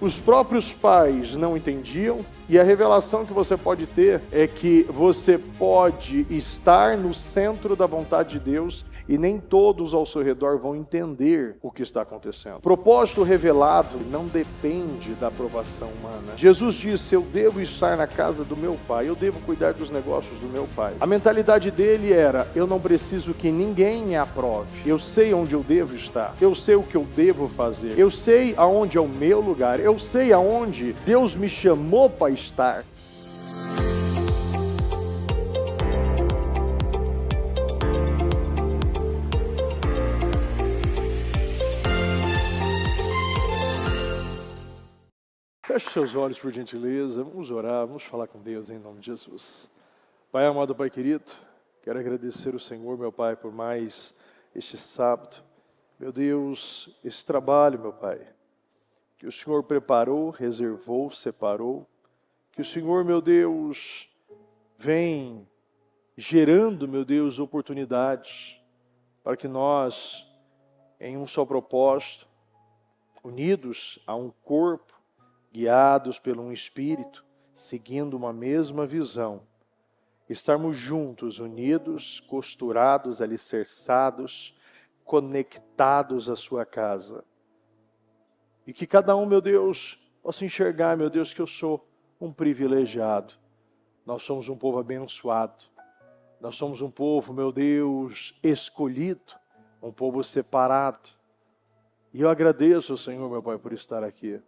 Os próprios pais não entendiam, e a revelação que você pode ter é que você pode estar no centro da vontade de Deus e nem todos ao seu redor vão entender o que está acontecendo. O propósito revelado não depende da aprovação humana. Jesus disse: eu devo estar na casa do meu pai, eu devo cuidar dos negócios do meu pai. A mentalidade dele era: eu não preciso que ninguém me aprove, eu sei onde eu devo estar, eu sei o que eu devo fazer, eu sei aonde é o meu lugar, eu sei aonde Deus me chamou para estar. Feche seus olhos, por gentileza, vamos orar, vamos falar com Deus em nome de Jesus. Pai amado, Pai querido, quero agradecer ao Senhor, meu Pai, por mais este sábado. Meu Deus, esse trabalho, meu Pai, que o Senhor preparou, reservou, separou, que o Senhor, meu Deus, vem gerando, meu Deus, oportunidades para que nós, em um só propósito, unidos a um corpo, guiados por um Espírito, seguindo uma mesma visão, estarmos juntos, unidos, costurados, alicerçados, conectados à sua casa. E que cada um, meu Deus, possa enxergar, meu Deus, que eu sou um privilegiado. Nós somos um povo abençoado. Nós somos um povo, meu Deus, escolhido, um povo separado. E eu agradeço ao Senhor, meu Pai, por estar aqui.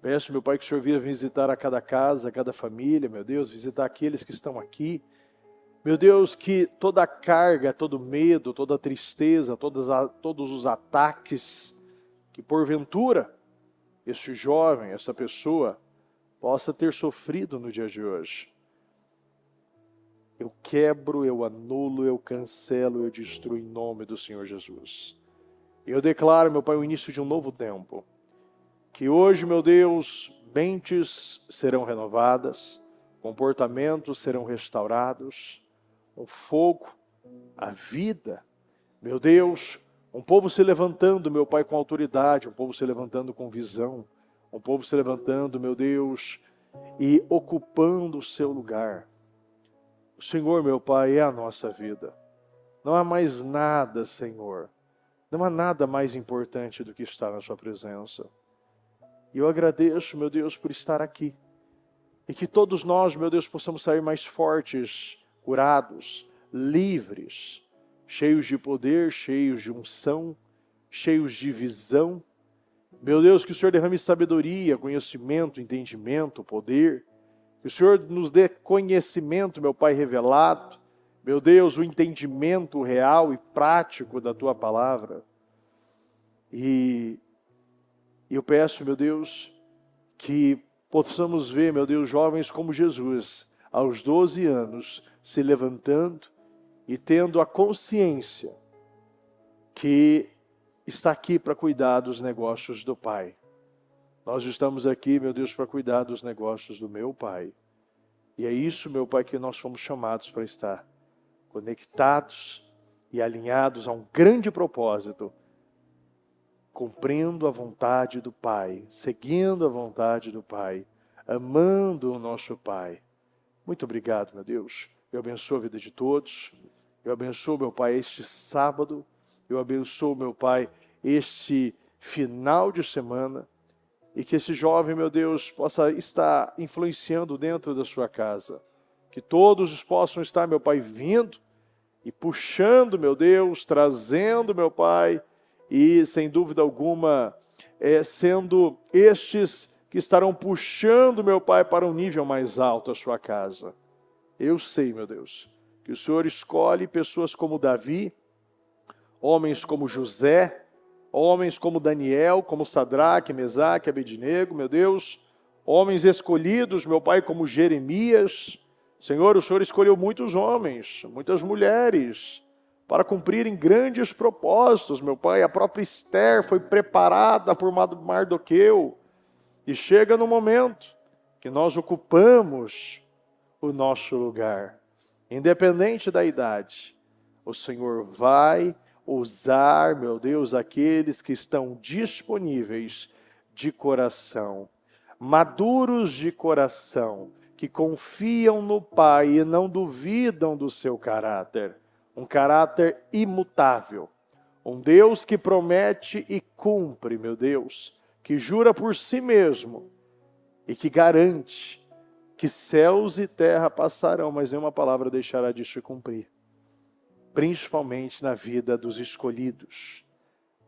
Peço, meu Pai, que o Senhor venha visitar a cada casa, a cada família, meu Deus, visitar aqueles que estão aqui. Meu Deus, que toda a carga, todo medo, toda a tristeza, todos os ataques, que porventura este jovem, essa pessoa, possa ter sofrido no dia de hoje. Eu quebro, eu anulo, eu cancelo, eu destruo em nome do Senhor Jesus. Eu declaro, meu Pai, o início de um novo tempo. Que hoje, meu Deus, mentes serão renovadas, comportamentos serão restaurados, um fogo, a vida, meu Deus, um povo se levantando, meu Pai, com autoridade, um povo se levantando com visão, um povo se levantando, meu Deus, e ocupando o seu lugar. O Senhor, meu Pai, é a nossa vida. Não há mais nada, Senhor, não há nada mais importante do que estar na sua presença. E eu agradeço, meu Deus, por estar aqui. E que todos nós, meu Deus, possamos sair mais fortes, curados, livres, cheios de poder, cheios de unção, cheios de visão. Meu Deus, que o Senhor derrame sabedoria, conhecimento, entendimento, poder. Que o Senhor nos dê conhecimento, meu Pai, revelado. Meu Deus, o entendimento real e prático da Tua palavra. E eu peço, meu Deus, que possamos ver, meu Deus, jovens como Jesus, aos 12 anos, se levantando e tendo a consciência que está aqui para cuidar dos negócios do Pai. Nós estamos aqui, meu Deus, para cuidar dos negócios do meu Pai. E é isso, meu Pai, que nós fomos chamados para estar conectados e alinhados a um grande propósito, cumprindo a vontade do Pai, seguindo a vontade do Pai, amando o nosso Pai. Muito obrigado, meu Deus. Eu abençoo a vida de todos. Eu abençoo, meu Pai, este sábado. Eu abençoo, meu Pai, este final de semana. E que esse jovem, meu Deus, possa estar influenciando dentro da sua casa. Que todos possam estar, meu Pai, vindo e puxando, meu Deus, trazendo, meu Pai, e, sem dúvida alguma, sendo estes que estarão puxando, meu Pai, para um nível mais alto a sua casa. Eu sei, meu Deus, que o Senhor escolhe pessoas como Davi, homens como José, homens como Daniel, como Sadraque, Mesaque, Abednego, meu Deus, homens escolhidos, meu Pai, como Jeremias. Senhor, o Senhor escolheu muitos homens, muitas mulheres, para cumprirem grandes propósitos, meu Pai. A própria Esther foi preparada por Mardoqueu. E chega no momento que nós ocupamos o nosso lugar. Independente da idade, o Senhor vai usar, meu Deus, aqueles que estão disponíveis, de coração, maduros de coração, que confiam no Pai e não duvidam do seu caráter. Um caráter imutável. Um Deus que promete e cumpre, meu Deus, que jura por si mesmo e que garante que céus e terra passarão, mas nenhuma palavra deixará de se cumprir. Principalmente na vida dos escolhidos.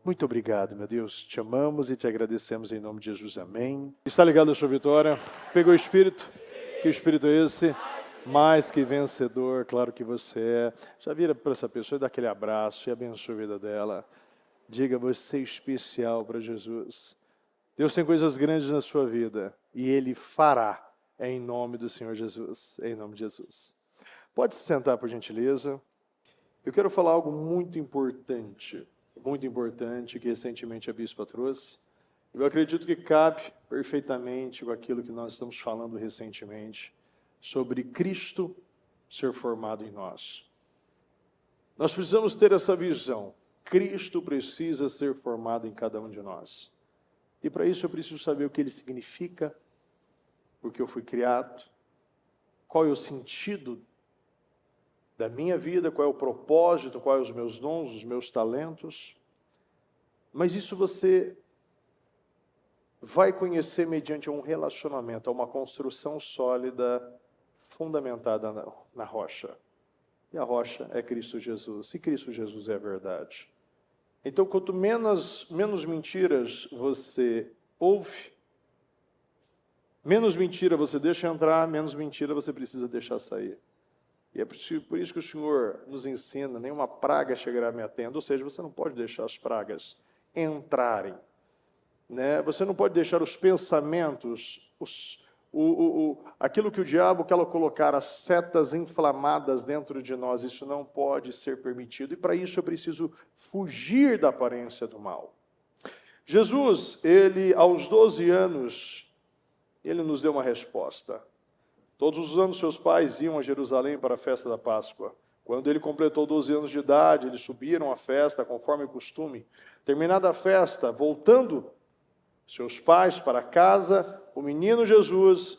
Muito obrigado, meu Deus. Te amamos e te agradecemos em nome de Jesus. Amém. Está ligado a sua vitória? Pegou o Espírito? Que Espírito é esse? Mais que vencedor, claro que você é. Já vira para essa pessoa e dá aquele abraço e abençoa a vida dela. Diga, você é especial para Jesus. Deus tem coisas grandes na sua vida e Ele fará em nome do Senhor Jesus. Em nome de Jesus. Pode se sentar, por gentileza. Eu quero falar algo muito importante que recentemente a Bispa trouxe. Eu acredito que cabe perfeitamente com aquilo que nós estamos falando recentemente, sobre Cristo ser formado em nós. Nós precisamos ter essa visão. Cristo precisa ser formado em cada um de nós. E para isso eu preciso saber o que ele significa, porque eu fui criado, qual é o sentido da minha vida, qual é o propósito, quais são os meus dons, os meus talentos. Mas isso você vai conhecer mediante um relacionamento, uma construção sólida, fundamentada na rocha. E a rocha é Cristo Jesus. E Cristo Jesus é a verdade. Então, quanto menos mentiras você ouve, menos mentira você deixa entrar, menos mentira você precisa deixar sair. E é por isso que o Senhor nos ensina, nenhuma praga chegará à minha tenda, ou seja, você não pode deixar as pragas entrarem. Né? Você não pode deixar os pensamentos, aquilo que o diabo quer colocar, as setas inflamadas dentro de nós, isso não pode ser permitido. E para isso eu preciso fugir da aparência do mal. Jesus, ele aos 12 anos, ele nos deu uma resposta. Todos os anos seus pais iam a Jerusalém para a festa da Páscoa. Quando ele completou 12 anos de idade, eles subiram à festa, conforme o costume. Terminada a festa, voltando seus pais para casa, o menino Jesus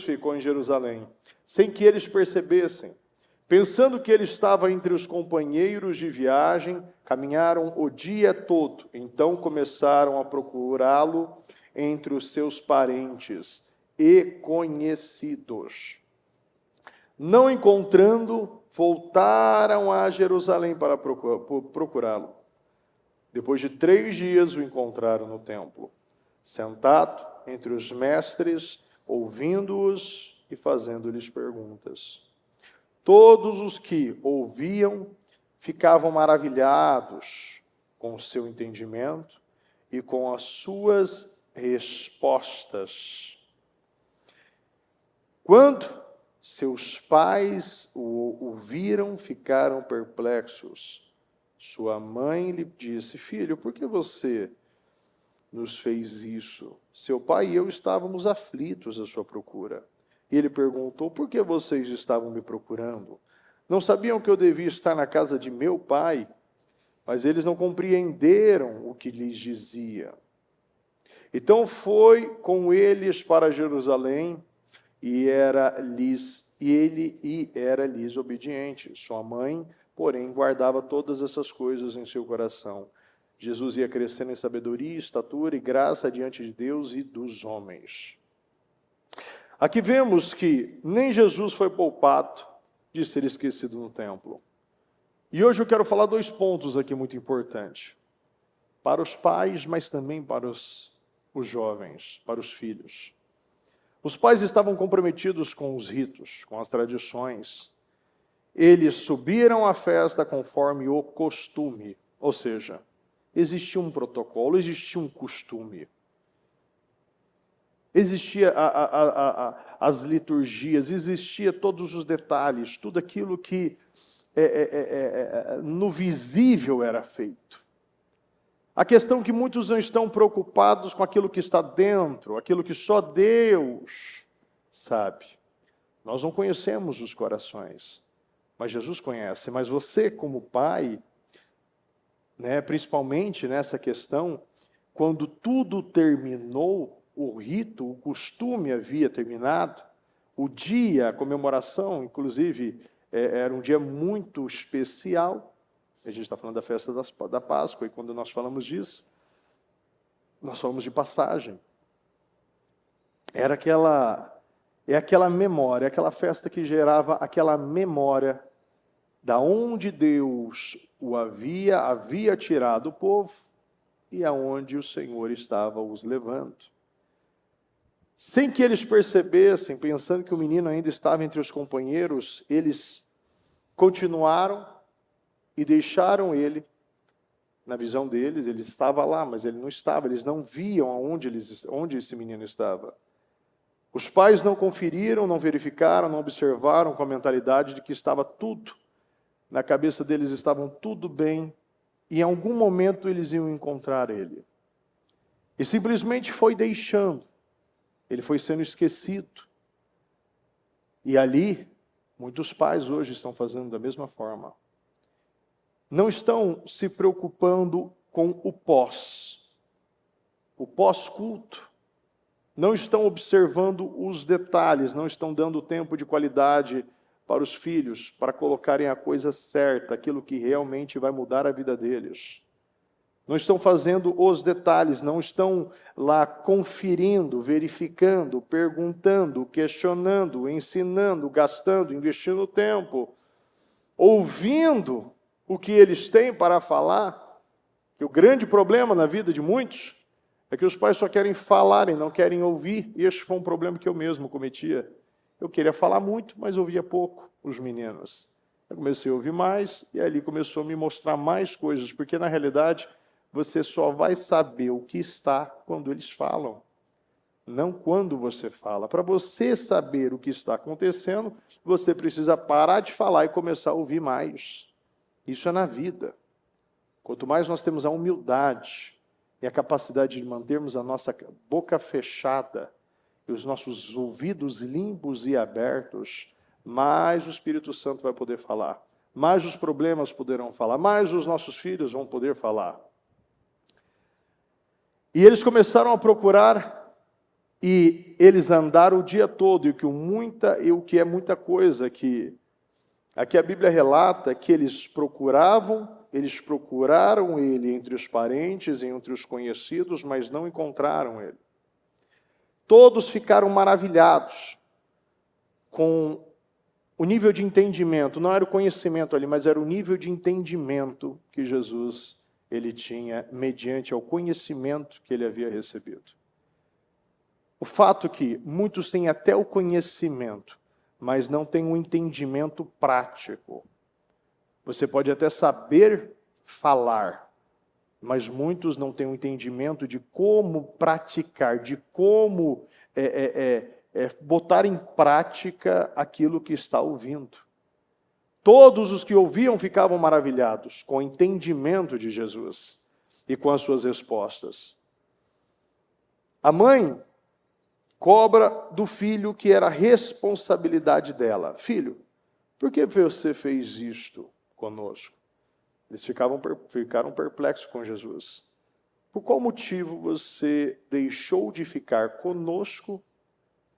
ficou em Jerusalém, sem que eles percebessem. Pensando que ele estava entre os companheiros de viagem, caminharam o dia todo. Então começaram a procurá-lo entre os seus parentes e conhecidos. Não encontrando, voltaram a Jerusalém para procurá-lo. Depois de 3 dias o encontraram no templo, sentado entre os mestres, ouvindo-os e fazendo-lhes perguntas. Todos os que ouviam ficavam maravilhados com o seu entendimento e com as suas respostas. Quando seus pais o viram, ficaram perplexos. Sua mãe lhe disse: filho, por que você nos fez isso? Seu pai e eu estávamos aflitos à sua procura. E ele perguntou: por que vocês estavam me procurando? Não sabiam que eu devia estar na casa de meu pai? Mas eles não compreenderam o que lhes dizia. Então foi com eles para Jerusalém e ele era lhes obediente. Sua mãe, porém, guardava todas essas coisas em seu coração. Jesus ia crescendo em sabedoria, estatura e graça diante de Deus e dos homens. Aqui vemos que nem Jesus foi poupado de ser esquecido no templo. E hoje eu quero falar 2 pontos aqui muito importantes. Para os pais, mas também para os jovens, para os filhos. Os pais estavam comprometidos com os ritos, com as tradições. Eles subiram à festa conforme o costume, ou seja, existia um protocolo, existia um costume. Existia as liturgias, existia todos os detalhes, tudo aquilo que no visível era feito. A questão é que muitos não estão preocupados com aquilo que está dentro, aquilo que só Deus sabe. Nós não conhecemos os corações, mas Jesus conhece. Mas você, como pai, né, principalmente nessa questão, quando tudo terminou, o rito, o costume havia terminado, o dia, a comemoração, inclusive, era um dia muito especial. A gente está falando da festa da Páscoa, e quando nós falamos disso, nós falamos de passagem. Era aquela memória, aquela festa que gerava aquela memória da onde Deus havia tirado o povo e aonde o Senhor estava os levando. Sem que eles percebessem, pensando que o menino ainda estava entre os companheiros, eles continuaram e deixaram ele. Na visão deles, ele estava lá, mas ele não estava. Eles não viam onde esse menino estava. Os pais não conferiram, não verificaram, não observaram com a mentalidade de que estava tudo. Na cabeça deles estavam tudo bem, e em algum momento eles iam encontrar ele. E simplesmente foi deixando. Ele foi sendo esquecido. E ali, muitos pais hoje estão fazendo da mesma forma. Não estão se preocupando com o pós-culto. Não estão observando os detalhes, não estão dando tempo de qualidade para os filhos, para colocarem a coisa certa, aquilo que realmente vai mudar a vida deles. Não estão fazendo os detalhes, não estão lá conferindo, verificando, perguntando, questionando, ensinando, gastando, investindo tempo, ouvindo o que eles têm para falar. Que o grande problema na vida de muitos é que os pais só querem falar e não querem ouvir. E este foi um problema que eu mesmo cometia. Eu queria falar muito, mas ouvia pouco os meninos. Eu comecei a ouvir mais e ali começou a me mostrar mais coisas, porque na realidade você só vai saber o que está quando eles falam, não quando você fala. Para você saber o que está acontecendo, você precisa parar de falar e começar a ouvir mais. Isso é na vida. Quanto mais nós temos a humildade e a capacidade de mantermos a nossa boca fechada e os nossos ouvidos limpos e abertos, mais o Espírito Santo vai poder falar, mais os problemas poderão falar, mais os nossos filhos vão poder falar. E eles começaram a procurar, e eles andaram o dia todo, e o que é muita coisa, que aqui a Bíblia relata que eles procuraram ele entre os parentes, entre os conhecidos, mas não encontraram ele. Todos ficaram maravilhados com o nível de entendimento, não era o conhecimento ali, mas era o nível de entendimento que Jesus ele tinha mediante ao conhecimento que ele havia recebido. O fato que muitos têm até o conhecimento, mas não têm um entendimento prático. Você pode até saber falar, mas muitos não têm um entendimento de como praticar, de como botar em prática aquilo que está ouvindo. Todos os que ouviam ficavam maravilhados com o entendimento de Jesus e com as suas respostas. A mãe cobra do filho que era responsabilidade dela. Filho, por que você fez isto conosco? Eles ficaram perplexos com Jesus. Por qual motivo você deixou de ficar conosco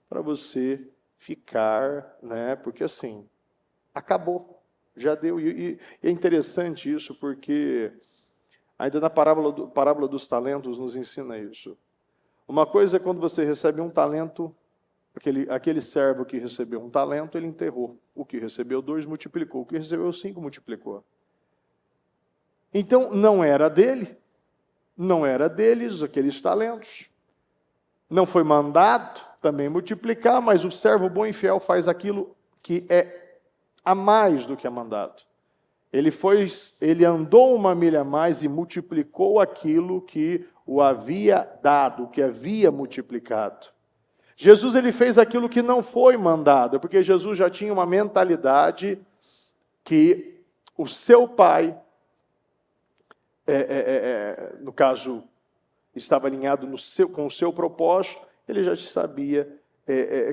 para você ficar, né? Porque assim, acabou, já deu. E é interessante isso, porque ainda na parábola dos talentos nos ensina isso. Uma coisa é quando você recebe um talento, aquele servo que recebeu um talento, ele enterrou. O que recebeu 2 multiplicou, o que recebeu 5 multiplicou. Então, não era dele, não era deles aqueles talentos. Não foi mandado também multiplicar, mas o servo bom e fiel faz aquilo que é a mais do que é mandado. Ele andou 1 milha a mais e multiplicou aquilo que o havia dado, que havia multiplicado. Jesus ele fez aquilo que não foi mandado, porque Jesus já tinha uma mentalidade que o seu pai, no caso, estava alinhado com o seu propósito, ele já sabia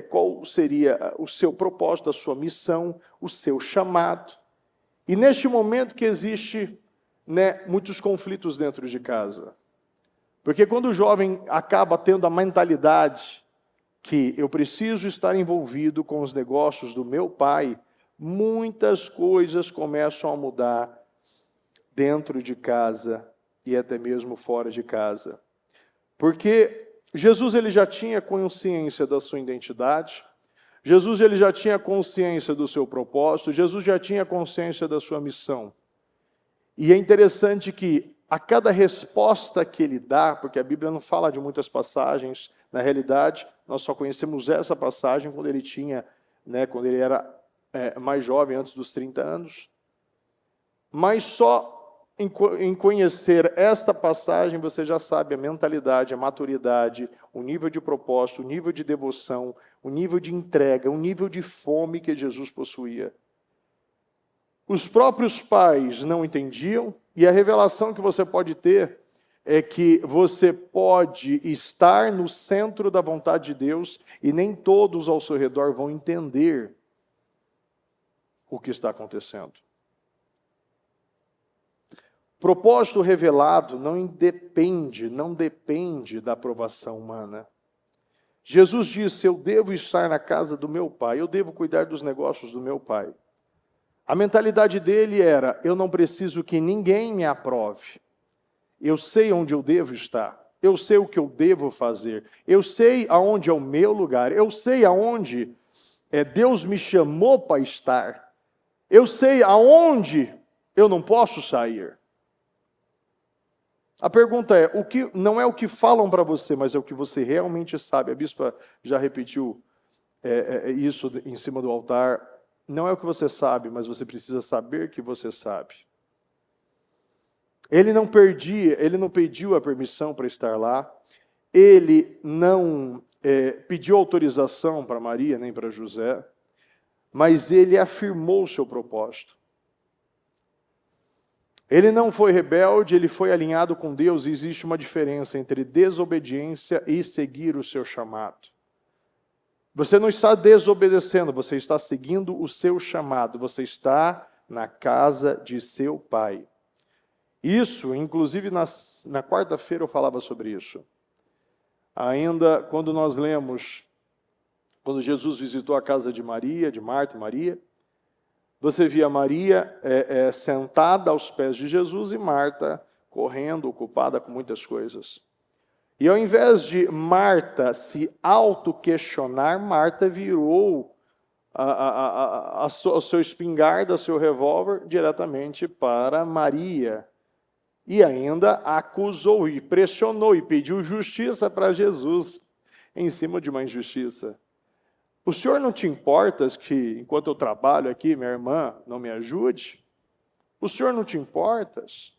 qual seria o seu propósito, a sua missão, o seu chamado. E neste momento que existe, né, muitos conflitos dentro de casa. Porque quando o jovem acaba tendo a mentalidade que eu preciso estar envolvido com os negócios do meu pai, muitas coisas começam a mudar dentro de casa e até mesmo fora de casa. Porque Jesus ele já tinha consciência da sua identidade, Jesus ele já tinha consciência do seu propósito, Jesus já tinha consciência da sua missão. E é interessante que a cada resposta que ele dá, porque a Bíblia não fala de muitas passagens, na realidade, nós só conhecemos essa passagem quando ele tinha, quando ele era mais jovem, antes dos 30 anos. Mas só em conhecer esta passagem, você já sabe a mentalidade, a maturidade, o nível de propósito, o nível de devoção, o nível de entrega, o nível de fome que Jesus possuía. Os próprios pais não entendiam, e a revelação que você pode ter é que você pode estar no centro da vontade de Deus e nem todos ao seu redor vão entender o que está acontecendo. Propósito revelado não depende da aprovação humana. Jesus disse: eu devo estar na casa do meu pai, eu devo cuidar dos negócios do meu pai. A mentalidade dele era: eu não preciso que ninguém me aprove. Eu sei onde eu devo estar. Eu sei o que eu devo fazer. Eu sei aonde é o meu lugar. Eu sei aonde Deus me chamou para estar. Eu sei aonde eu não posso sair. A pergunta é, não é o que falam para você, mas é o que você realmente sabe. A bispa já repetiu isso em cima do altar. Não é o que você sabe, mas você precisa saber que você sabe. Ele não pediu a permissão para estar lá. Ele não pediu autorização para Maria, nem para José. Mas ele afirmou o seu propósito. Ele não foi rebelde, ele foi alinhado com Deus, e existe uma diferença entre desobediência e seguir o seu chamado. Você não está desobedecendo, você está seguindo o seu chamado, você está na casa de seu pai. Isso, inclusive na quarta-feira eu falava sobre isso. Ainda quando nós lemos, quando Jesus visitou a casa de Maria, de Marta e Maria, você via Maria sentada aos pés de Jesus e Marta correndo, ocupada com muitas coisas. E ao invés de Marta se auto-questionar, Marta virou o seu espingarda, o seu revólver, diretamente para Maria. E ainda acusou e pressionou e pediu justiça para Jesus em cima de uma injustiça. O senhor não te importas que, enquanto eu trabalho aqui, minha irmã não me ajude? O senhor não te importas?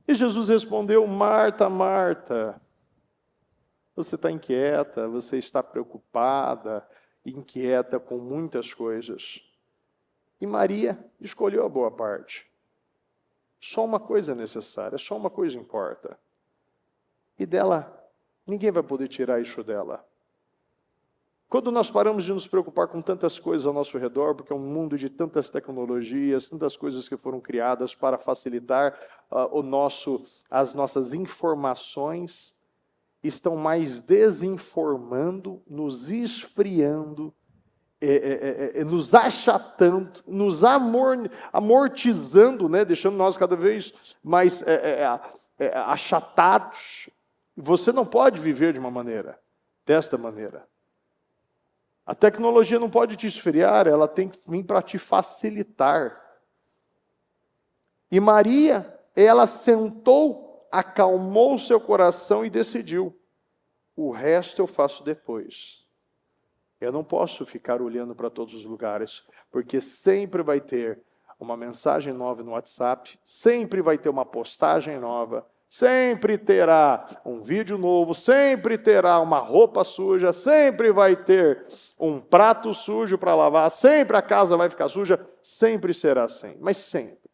E Jesus respondeu: Marta, Marta, você está inquieta, você está preocupada, inquieta com muitas coisas. E Maria escolheu a boa parte. Só uma coisa é necessária, só uma coisa importa. E dela, ninguém vai poder tirar isso dela. Quando nós paramos de nos preocupar com tantas coisas ao nosso redor, porque é um mundo de tantas tecnologias, tantas coisas que foram criadas para facilitar as nossas informações, estão mais desinformando, nos esfriando, nos achatando, nos amortizando, deixando nós cada vez mais achatados. Você não pode viver de uma maneira, desta maneira. A tecnologia não pode te esfriar, ela tem que vir para te facilitar. E Maria, ela sentou, acalmou seu coração e decidiu: o resto eu faço depois. Eu não posso ficar olhando para todos os lugares, porque sempre vai ter uma mensagem nova no WhatsApp, sempre vai ter uma postagem nova, sempre terá um vídeo novo, sempre terá uma roupa suja, sempre vai ter um prato sujo para lavar, sempre a casa vai ficar suja, sempre será assim, mas sempre.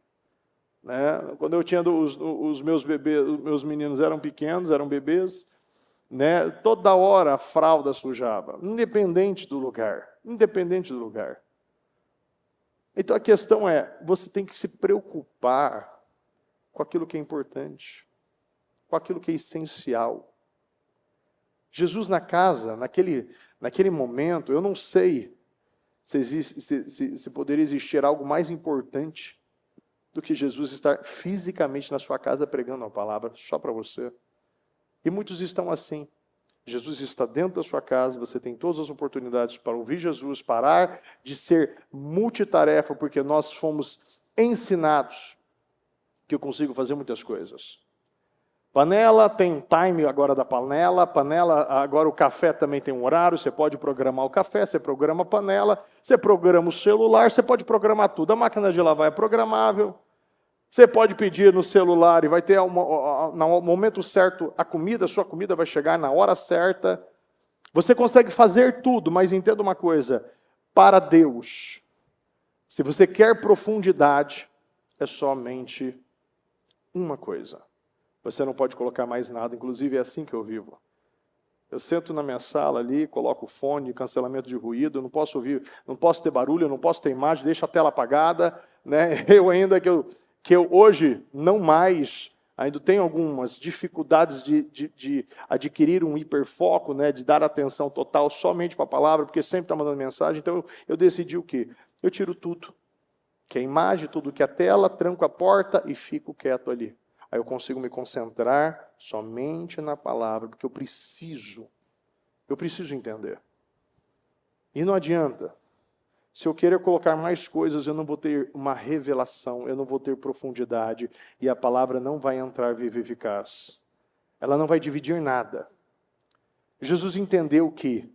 Quando eu tinha os meus bebês, os meus meninos eram pequenos, eram bebês, toda hora a fralda sujava, independente do lugar. Então a questão é, você tem que se preocupar com aquilo que é importante. com aquilo que é essencial. Jesus na casa, naquele momento, eu não sei se poderia existir algo mais importante do que Jesus estar fisicamente na sua casa pregando a palavra, só para você. E muitos estão assim. Jesus está dentro da sua casa, você tem todas as oportunidades para ouvir Jesus, parar de ser multitarefa, porque nós fomos ensinados que eu consigo fazer muitas coisas. Panela tem um time agora da panela, agora o café também tem um horário, você pode programar o café, você programa a panela, você programa o celular, você pode programar tudo. A máquina de lavar é programável, você pode pedir no celular e vai ter no momento certo a sua comida vai chegar na hora certa. Você consegue fazer tudo, mas entenda uma coisa, para Deus, se você quer profundidade, é somente uma coisa. Você não pode colocar mais nada, inclusive é assim que eu vivo. Eu sento na minha sala ali, coloco o fone, cancelamento de ruído, eu não posso ouvir, não posso ter barulho, eu não posso ter imagem, deixo a tela apagada, né? Que eu hoje, não mais, ainda tenho algumas dificuldades de adquirir um hiperfoco, né? De dar atenção total somente para a palavra, porque sempre está mandando mensagem, então eu decidi o quê? Eu tiro tudo, que é imagem, tudo que é tela, tranco a porta e fico quieto ali. Aí eu consigo me concentrar somente na palavra, porque eu preciso entender. E não adianta. Se eu querer colocar mais coisas, eu não vou ter uma revelação, eu não vou ter profundidade, e a palavra não vai entrar viva e eficaz. Ela não vai dividir nada. Jesus entendeu que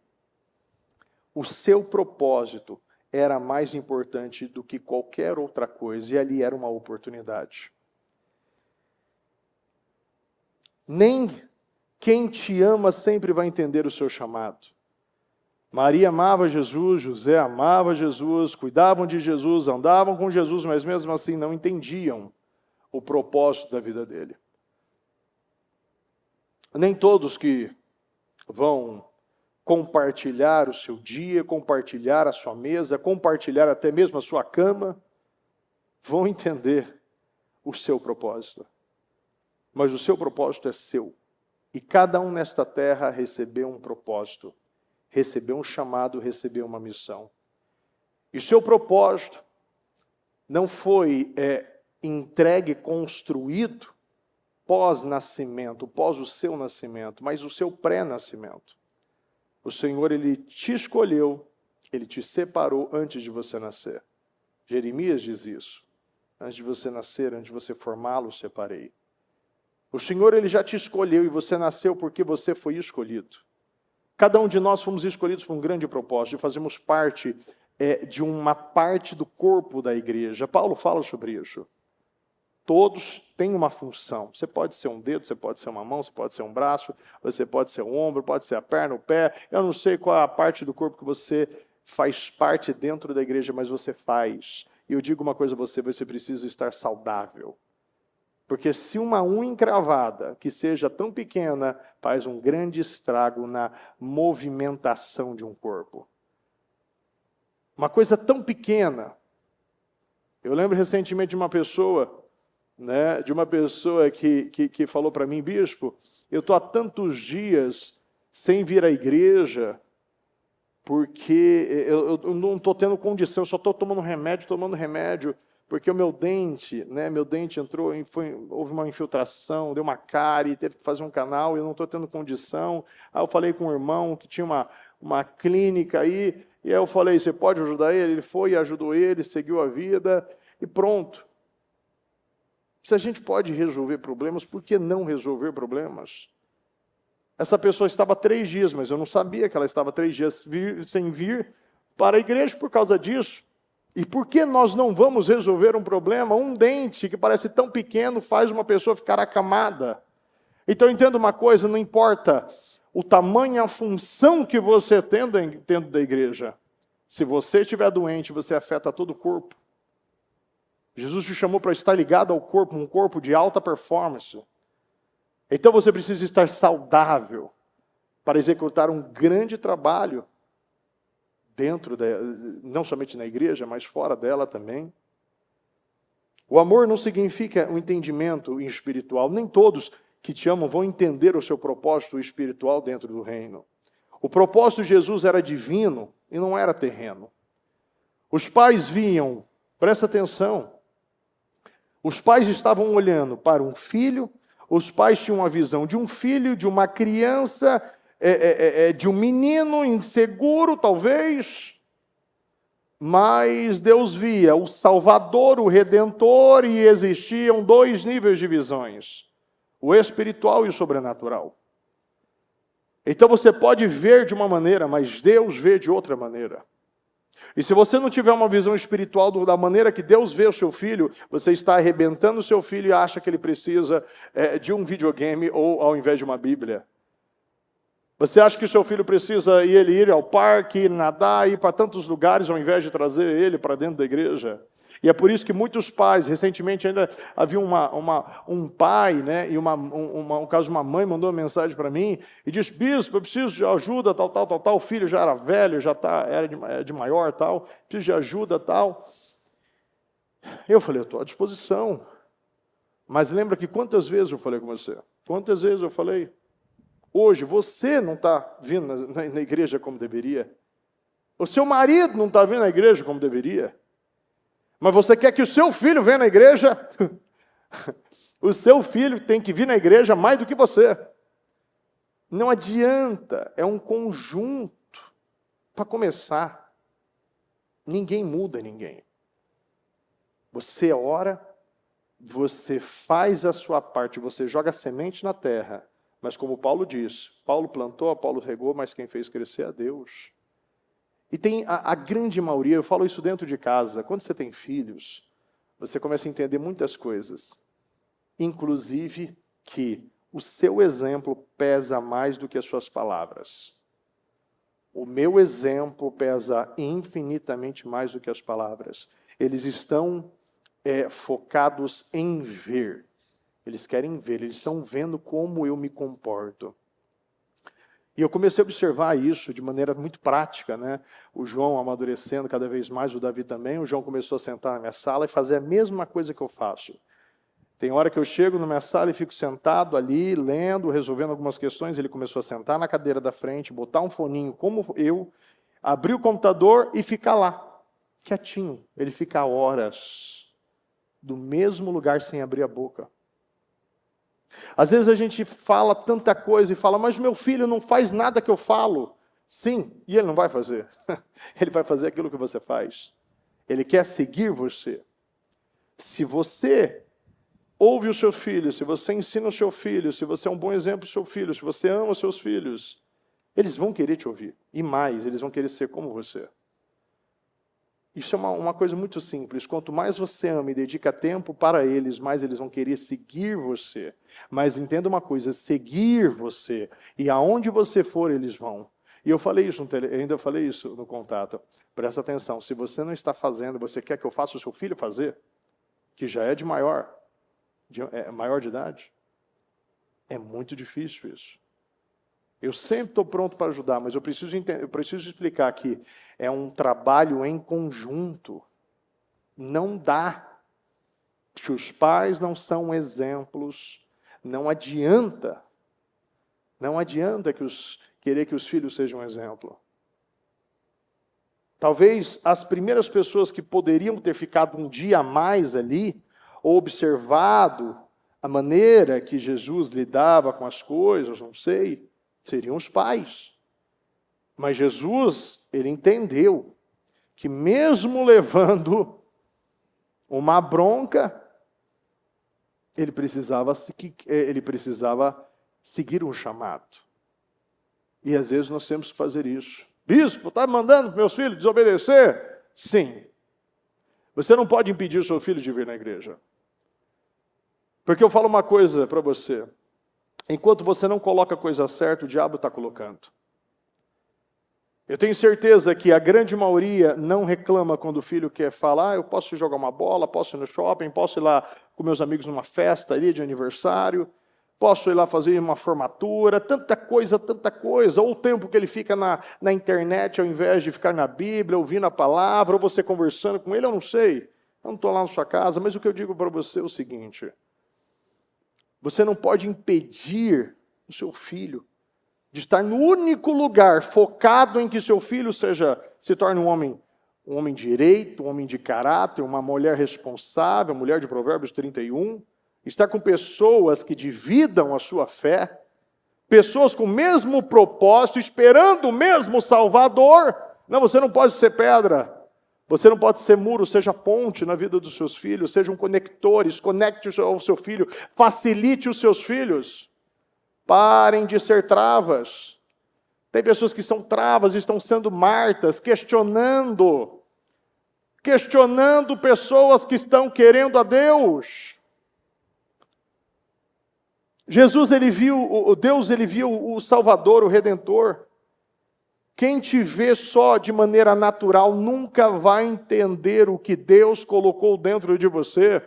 o seu propósito era mais importante do que qualquer outra coisa, e ali era uma oportunidade. Nem quem te ama sempre vai entender o seu chamado. Maria amava Jesus, José amava Jesus, cuidavam de Jesus, andavam com Jesus, mas mesmo assim não entendiam o propósito da vida dele. Nem todos que vão compartilhar o seu dia, compartilhar a sua mesa, compartilhar até mesmo a sua cama, vão entender o seu propósito. Mas o seu propósito é seu. E cada um nesta terra recebeu um propósito, recebeu um chamado, recebeu uma missão. E o seu propósito não foi entregue, construído pós-nascimento, pós o seu nascimento, mas o seu pré-nascimento. O Senhor, Ele te escolheu, Ele te separou antes de você nascer. Jeremias diz isso. Antes de você nascer, antes de você formá-lo, separei. O Senhor, Ele já te escolheu e você nasceu porque você foi escolhido. Cada um de nós fomos escolhidos por um grande propósito, de fazermos parte de uma parte do corpo da igreja. Paulo fala sobre isso. Todos têm uma função. Você pode ser um dedo, você pode ser uma mão, você pode ser um braço, você pode ser um ombro, pode ser a perna, o pé. Eu não sei qual é a parte do corpo que você faz parte dentro da igreja, mas você faz. E eu digo uma coisa a você, você precisa estar saudável. Porque se uma unha encravada, que seja tão pequena, faz um grande estrago na movimentação de um corpo. Uma coisa tão pequena. Eu lembro recentemente de uma pessoa, né, que falou para mim, bispo, eu estou há tantos dias sem vir à igreja, porque eu não estou tendo condição, eu só estou tomando remédio, porque o meu dente entrou, houve uma infiltração, deu uma cárie, teve que fazer um canal, eu não estou tendo condição. Aí eu falei com um irmão que tinha uma clínica aí, e aí eu falei, você pode ajudar ele? Ele foi e ajudou ele, seguiu a vida, e pronto. Se a gente pode resolver problemas, por que não resolver problemas? Essa pessoa estava 3 dias, mas eu não sabia que ela estava 3 dias sem vir para a igreja por causa disso. E por que nós não vamos resolver um problema? Um dente que parece tão pequeno faz uma pessoa ficar acamada. Então entenda uma coisa, não importa o tamanho e a função que você tem dentro da igreja. Se você estiver doente, você afeta todo o corpo. Jesus te chamou para estar ligado ao corpo, um corpo de alta performance. Então você precisa estar saudável para executar um grande trabalho não somente na igreja, mas fora dela também. O amor não significa um entendimento espiritual. Nem todos que te amam vão entender o seu propósito espiritual dentro do reino. O propósito de Jesus era divino e não era terreno. Os pais viam, presta atenção, os pais estavam olhando para um filho, os pais tinham uma visão de um filho, de uma criança, de um menino inseguro, talvez, mas Deus via o Salvador, o Redentor, e existiam dois níveis de visões, o espiritual e o sobrenatural. Então você pode ver de uma maneira, mas Deus vê de outra maneira. E se você não tiver uma visão espiritual da maneira que Deus vê o seu filho, você está arrebentando o seu filho e acha que ele precisa de um videogame ou ao invés de uma Bíblia. Você acha que o seu filho precisa ir ao parque, ir nadar, ir para tantos lugares ao invés de trazer ele para dentro da igreja? E é por isso que muitos pais, recentemente ainda havia um pai, né, e um caso uma mãe mandou uma mensagem para mim e disse: bispo, eu preciso de ajuda, tal, o filho já era velho, era de maior, tal, preciso de ajuda, tal. Eu falei: eu estou à disposição. Mas lembra que quantas vezes eu falei com você? Quantas vezes eu falei? Hoje você não está vindo na igreja como deveria. O seu marido não está vindo na igreja como deveria. Mas você quer que o seu filho venha na igreja? O seu filho tem que vir na igreja mais do que você. Não adianta, é um conjunto. Para começar, ninguém muda ninguém. Você ora, você faz a sua parte, você joga semente na terra. Mas como Paulo diz, Paulo plantou, Apolo regou, mas quem fez crescer é Deus. E tem a grande maioria, eu falo isso dentro de casa, quando você tem filhos, você começa a entender muitas coisas. Inclusive que o seu exemplo pesa mais do que as suas palavras. O meu exemplo pesa infinitamente mais do que as palavras. Eles estão focados em ver. Eles querem ver, eles estão vendo como eu me comporto. E eu comecei a observar isso de maneira muito prática, né? O João amadurecendo cada vez mais, o Davi também. O João começou a sentar na minha sala e fazer a mesma coisa que eu faço. Tem hora que eu chego na minha sala e fico sentado ali, lendo, resolvendo algumas questões. Ele começou a sentar na cadeira da frente, botar um foninho como eu, abrir o computador e ficar lá, quietinho. Ele fica horas do mesmo lugar sem abrir a boca. Às vezes a gente fala tanta coisa e fala: mas meu filho não faz nada que eu falo. Sim, e ele não vai fazer. Ele vai fazer aquilo que você faz. Ele quer seguir você. Se você ouve o seu filho, se você ensina o seu filho, se você é um bom exemplo para o seu filho, se você ama os seus filhos, eles vão querer te ouvir. E mais, eles vão querer ser como você. Isso é uma coisa muito simples. Quanto mais você ama e dedica tempo para eles, mais eles vão querer seguir você. Mas entenda uma coisa: seguir você. E aonde você for, eles vão. E eu falei isso, ainda falei isso no contato. Presta atenção, se você não está fazendo, você quer que eu faça o seu filho fazer? Que já é maior de idade? É muito difícil isso. Eu sempre estou pronto para ajudar, mas eu preciso explicar que é um trabalho em conjunto. Não dá. Se os pais não são exemplos, não adianta querer que os filhos sejam um exemplo. Talvez as primeiras pessoas que poderiam ter ficado um dia a mais ali, ou observado a maneira que Jesus lidava com as coisas, não sei, seriam os pais. Mas Jesus, ele entendeu que mesmo levando uma bronca, ele precisava seguir um chamado. E às vezes nós temos que fazer isso. Bispo, está mandando meus filhos desobedecer? Sim. Você não pode impedir o seu filho de vir na igreja. Porque eu falo uma coisa para você. Enquanto você não coloca a coisa certa, o diabo está colocando. Eu tenho certeza que a grande maioria não reclama quando o filho quer falar: eu posso jogar uma bola, posso ir no shopping, posso ir lá com meus amigos numa festa ali de aniversário, posso ir lá fazer uma formatura, tanta coisa, ou o tempo que ele fica na internet ao invés de ficar na Bíblia, ouvindo a palavra, ou você conversando com ele, eu não sei, eu não estou lá na sua casa, mas o que eu digo para você é o seguinte: Você não pode impedir o seu filho de estar no único lugar focado em que seu filho se torne um homem direito, um homem de caráter, uma mulher responsável, mulher de Provérbios 31. Estar com pessoas que dividam a sua fé, pessoas com o mesmo propósito, esperando o mesmo Salvador. Não, você não pode ser pedra. Você não pode ser muro, seja ponte na vida dos seus filhos, sejam conectores, conecte ao seu filho, facilite os seus filhos. Parem de ser travas. Tem pessoas que são travas e estão sendo Martas, questionando pessoas que estão querendo a Deus. Deus ele viu o Salvador, o Redentor. Quem te vê só de maneira natural nunca vai entender o que Deus colocou dentro de você.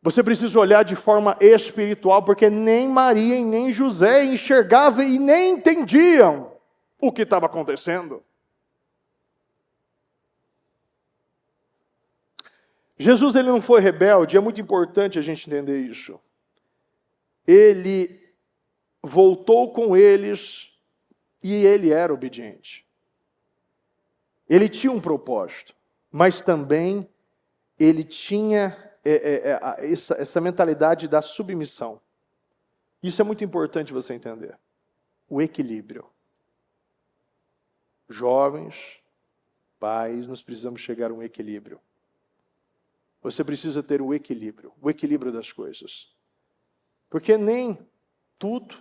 Você precisa olhar de forma espiritual, porque nem Maria e nem José enxergavam e nem entendiam o que estava acontecendo. Jesus ele não foi rebelde, é muito importante a gente entender isso. Ele voltou com eles e ele era obediente. Ele tinha um propósito, mas também ele tinha essa mentalidade da submissão. Isso é muito importante você entender. O equilíbrio. Jovens, pais, nós precisamos chegar a um equilíbrio. Você precisa ter o equilíbrio das coisas. Porque nem tudo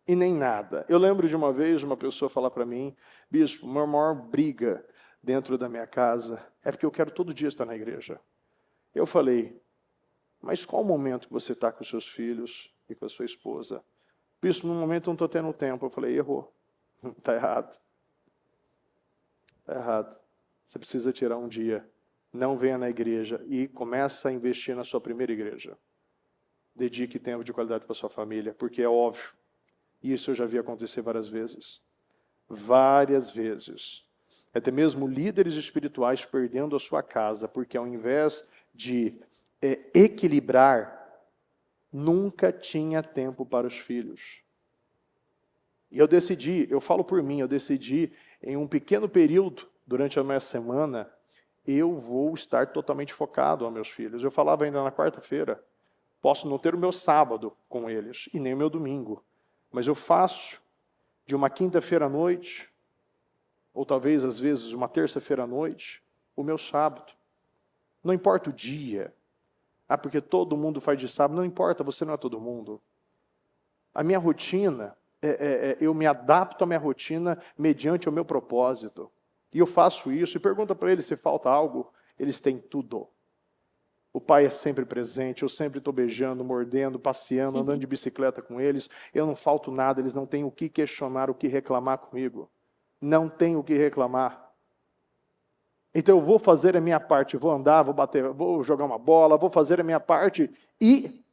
e nem nada. Eu lembro de uma vez uma pessoa falar para mim, bispo, a maior briga dentro da minha casa é porque eu quero todo dia estar na igreja. Eu falei, mas qual o momento que você está com os seus filhos e com a sua esposa? Bispo, no momento eu não estou tendo tempo. Eu falei, errou. Está errado. Está errado. Você precisa tirar um dia. Não venha na igreja e começa a investir na sua primeira igreja. Dedique tempo de qualidade para a sua família, porque é óbvio. Isso eu já vi acontecer várias vezes. Várias vezes. Até mesmo líderes espirituais perdendo a sua casa, porque ao invés de equilibrar, nunca tinha tempo para os filhos. E eu falo por mim, eu decidi em um pequeno período, durante a minha semana, eu vou estar totalmente focado aos meus filhos. Eu falava ainda na quarta-feira, posso não ter o meu sábado com eles, e nem o meu domingo, mas eu faço de uma quinta-feira à noite, ou talvez, às vezes, uma terça-feira à noite, o meu sábado. Não importa o dia. Porque todo mundo faz de sábado. Não importa, você não é todo mundo. A minha rotina, eu me adapto à minha rotina mediante o meu propósito. E eu faço isso, e pergunta para eles se falta algo, eles têm tudo. O pai é sempre presente, eu sempre estou beijando, mordendo, passeando, andando de bicicleta com eles. Eu não falto nada, eles não têm o que questionar, o que reclamar comigo. Não tem o que reclamar. Então eu vou fazer a minha parte, vou andar, vou jogar uma bola, vou fazer a minha parte e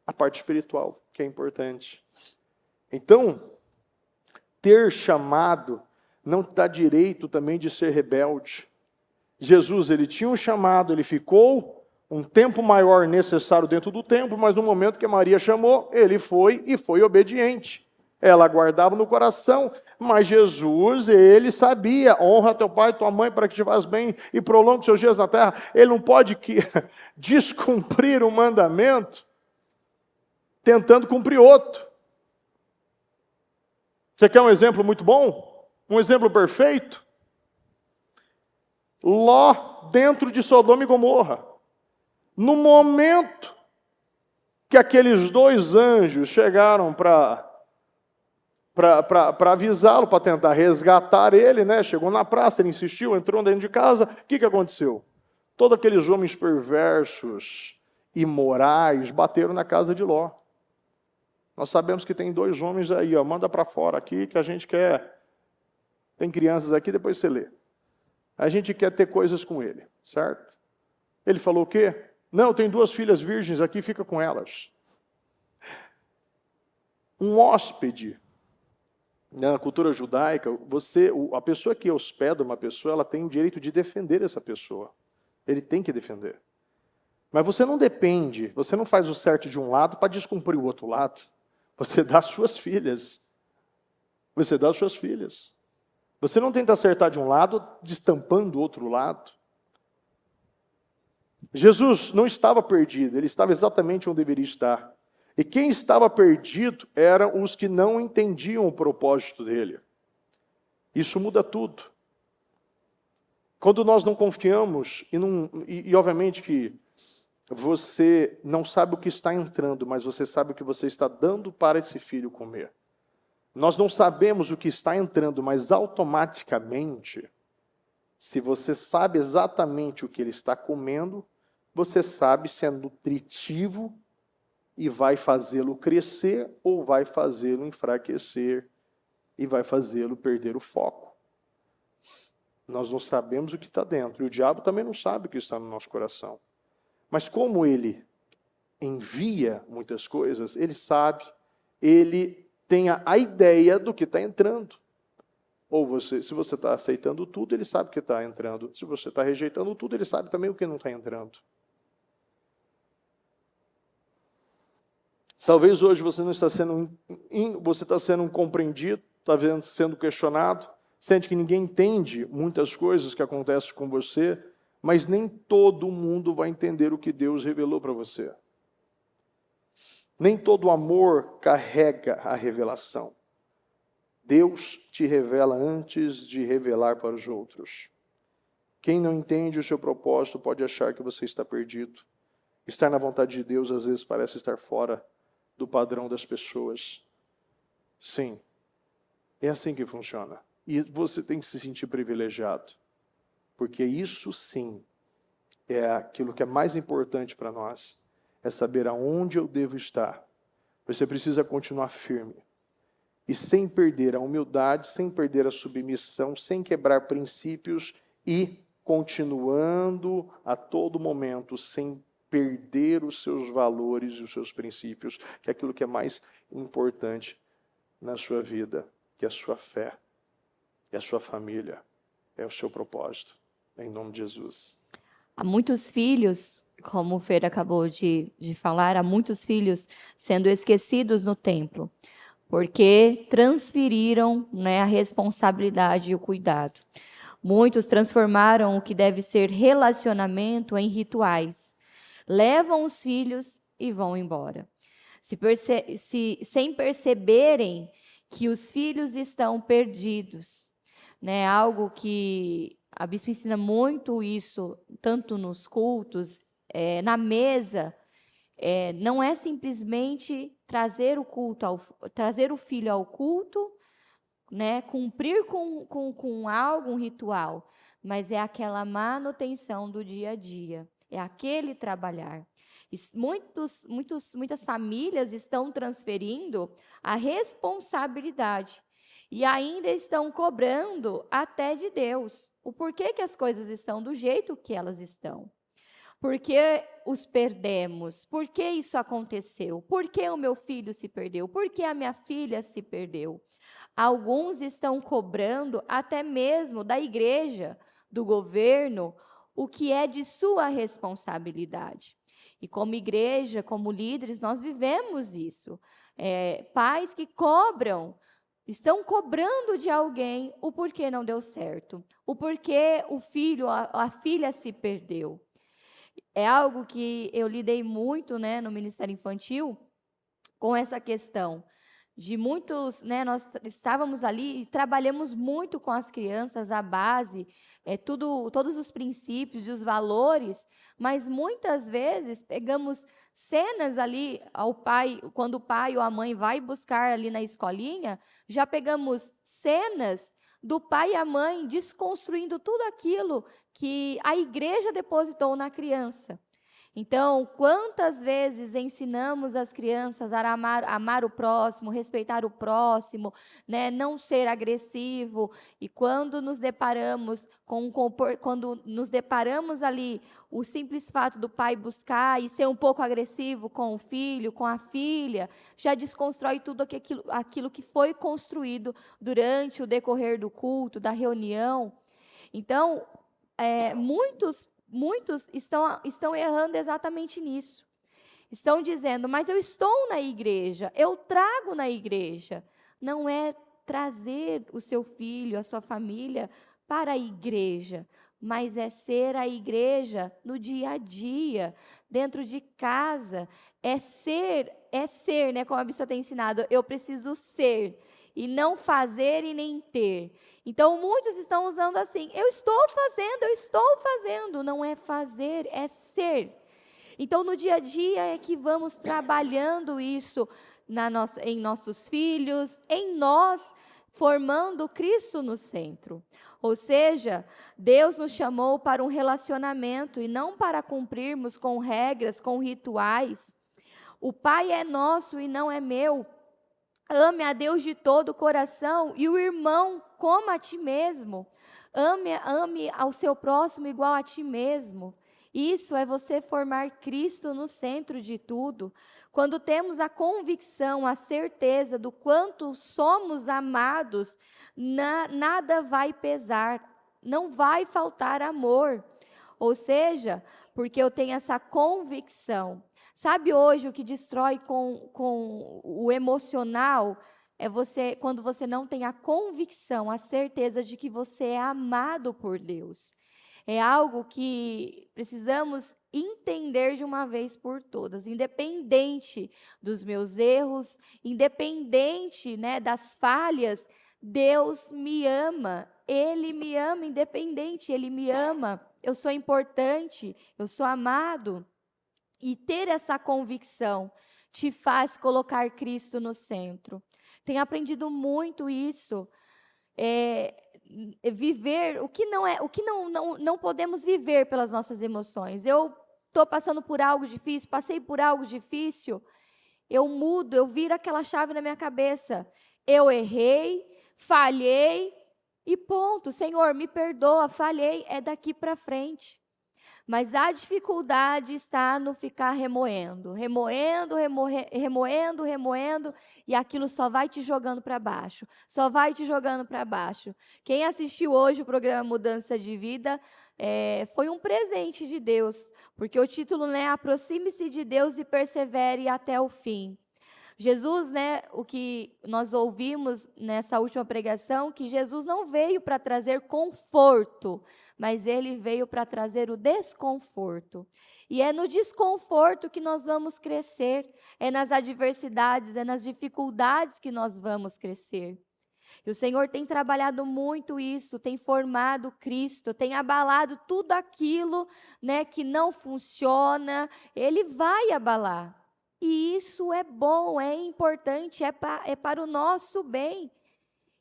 a parte espiritual, que é importante. Então, ter chamado não dá direito também de ser rebelde. Jesus, ele tinha um chamado, ele ficou um tempo maior necessário dentro do templo, mas no momento que Maria chamou, ele foi e foi obediente. Ela guardava no coração, mas Jesus, ele sabia, honra teu pai e tua mãe para que te vás bem e prolongue seus dias na terra. Ele não pode descumprir o mandamento tentando cumprir outro. Você quer um exemplo muito bom? Um exemplo perfeito? Ló dentro de Sodoma e Gomorra. No momento que aqueles dois anjos chegaram para avisá-lo, para tentar resgatar ele, né? Chegou na praça, ele insistiu, entrou dentro de casa. O que aconteceu? Todos aqueles homens perversos, imorais, bateram na casa de Ló. Nós sabemos que tem dois homens aí, manda para fora aqui, que a gente quer... Tem crianças aqui, depois você lê. A gente quer ter coisas com ele, certo? Ele falou o quê? Não, tem duas filhas virgens aqui, fica com elas. Um hóspede, na cultura judaica, a pessoa que hospeda uma pessoa, ela tem o direito de defender essa pessoa. Ele tem que defender. Mas você não depende, você não faz o certo de um lado para descumprir o outro lado. Você dá as suas filhas. Você dá as suas filhas. Você não tenta acertar de um lado, destampando o outro lado. Jesus não estava perdido, ele estava exatamente onde deveria estar. E quem estava perdido eram os que não entendiam o propósito dele. Isso muda tudo. Quando nós não confiamos, e obviamente que você não sabe o que está entrando, mas você sabe o que você está dando para esse filho comer. Nós não sabemos o que está entrando, mas automaticamente, se você sabe exatamente o que ele está comendo, você sabe se é nutritivo e vai fazê-lo crescer ou vai fazê-lo enfraquecer e vai fazê-lo perder o foco. Nós não sabemos o que está dentro, e o diabo também não sabe o que está no nosso coração. Mas como ele envia muitas coisas, ele sabe, ele tem a ideia do que está entrando. Ou se você está aceitando tudo, ele sabe o que está entrando. Se você está rejeitando tudo, ele sabe também o que não está entrando. Talvez hoje você não está sendo, você está sendo compreendido, está sendo questionado, sente que ninguém entende muitas coisas que acontecem com você, mas nem todo mundo vai entender o que Deus revelou para você. Nem todo amor carrega a revelação. Deus te revela antes de revelar para os outros. Quem não entende o seu propósito pode achar que você está perdido. Estar na vontade de Deus às vezes parece estar fora do padrão das pessoas. Sim, é assim que funciona. E você tem que se sentir privilegiado. Porque isso sim é aquilo que é mais importante para nós. É saber aonde eu devo estar. Você precisa continuar firme. E sem perder a humildade, sem perder a submissão, sem quebrar princípios e continuando a todo momento, sem perder os seus valores e os seus princípios, que é aquilo que é mais importante na sua vida, que é a sua fé, é a sua família, é o seu propósito. Em nome de Jesus. Há muitos filhos, como o Fer acabou de falar, há muitos filhos sendo esquecidos no templo, porque transferiram, né, a responsabilidade e o cuidado. Muitos transformaram o que deve ser relacionamento em rituais. Levam os filhos e vão embora. Sem perceberem que os filhos estão perdidos. Né? Algo que a bispa ensina muito isso, tanto nos cultos, na mesa. Não é simplesmente trazer o filho ao culto, né, cumprir com algo, um ritual, mas é aquela manutenção do dia a dia, é aquele trabalhar. E muitas famílias estão transferindo a responsabilidade e ainda estão cobrando até de Deus o porquê que as coisas estão do jeito que elas estão. Por que os perdemos? Por que isso aconteceu? Por que o meu filho se perdeu? Por que a minha filha se perdeu? Alguns estão cobrando até mesmo da igreja, do governo, o que é de sua responsabilidade. E como igreja, como líderes, nós vivemos isso. Pais que estão cobrando de alguém o porquê não deu certo, o porquê o filho, a filha se perdeu. É algo que eu lidei muito, né, no Ministério Infantil, com essa questão de muitos, né, nós estávamos ali e trabalhamos muito com as crianças, a base, todos os princípios e os valores, mas muitas vezes pegamos cenas ali, quando o pai ou a mãe vai buscar ali na escolinha, já pegamos cenas do pai e a mãe desconstruindo tudo aquilo que a igreja depositou na criança. Então, quantas vezes ensinamos as crianças a amar o próximo, respeitar o próximo, né, não ser agressivo, e quando nos deparamos ali o simples fato do pai buscar e ser um pouco agressivo com o filho, com a filha, já desconstrói tudo aquilo que foi construído durante o decorrer do culto, da reunião. Então, muitos muitos estão errando exatamente nisso. Estão dizendo, mas eu estou na igreja, eu trago na igreja. Não é trazer o seu filho, a sua família para a igreja, mas é ser a igreja no dia a dia, dentro de casa. É ser, né? Como a Bíblia tem ensinado, eu preciso ser, e não fazer e nem ter. Então, muitos estão usando assim, eu estou fazendo. Não é fazer, é ser. Então, no dia a dia é que vamos trabalhando isso em nossos filhos, em nós, formando Cristo no centro. Ou seja, Deus nos chamou para um relacionamento e não para cumprirmos com regras, com rituais. O Pai é nosso e não é meu. Ame a Deus de todo o coração e o irmão como a ti mesmo. Ame ao seu próximo igual a ti mesmo. Isso é você formar Cristo no centro de tudo. Quando temos a convicção, a certeza do quanto somos amados, nada vai pesar, não vai faltar amor. Ou seja, porque eu tenho essa convicção. Sabe hoje o que destrói com o emocional? É quando você não tem a convicção, a certeza de que você é amado por Deus. É algo que precisamos entender de uma vez por todas, independente dos meus erros, independente, né, das falhas, Deus me ama, Ele me ama independente, Ele me ama, eu sou importante, eu sou amado. E ter essa convicção te faz colocar Cristo no centro. Tenho aprendido muito isso. Viver o que não podemos viver pelas nossas emoções. Eu estou passando por algo difícil, passei por algo difícil, eu mudo, eu viro aquela chave na minha cabeça. Eu errei, falhei e ponto. Senhor, me perdoa, falhei, é daqui para frente. Mas a dificuldade está no ficar remoendo, e aquilo só vai te jogando para baixo, só vai te jogando para baixo. Quem assistiu hoje o programa Mudança de Vida, foi um presente de Deus, porque o título, né, aproxime-se de Deus e persevere até o fim. Jesus, né, o que nós ouvimos nessa última pregação, que Jesus não veio para trazer conforto, mas Ele veio para trazer o desconforto. E é no desconforto que nós vamos crescer, é nas adversidades, é nas dificuldades que nós vamos crescer. E o Senhor tem trabalhado muito isso, tem formado Cristo, tem abalado tudo aquilo, né, que não funciona, Ele vai abalar. E isso é bom, é importante, é para o nosso bem.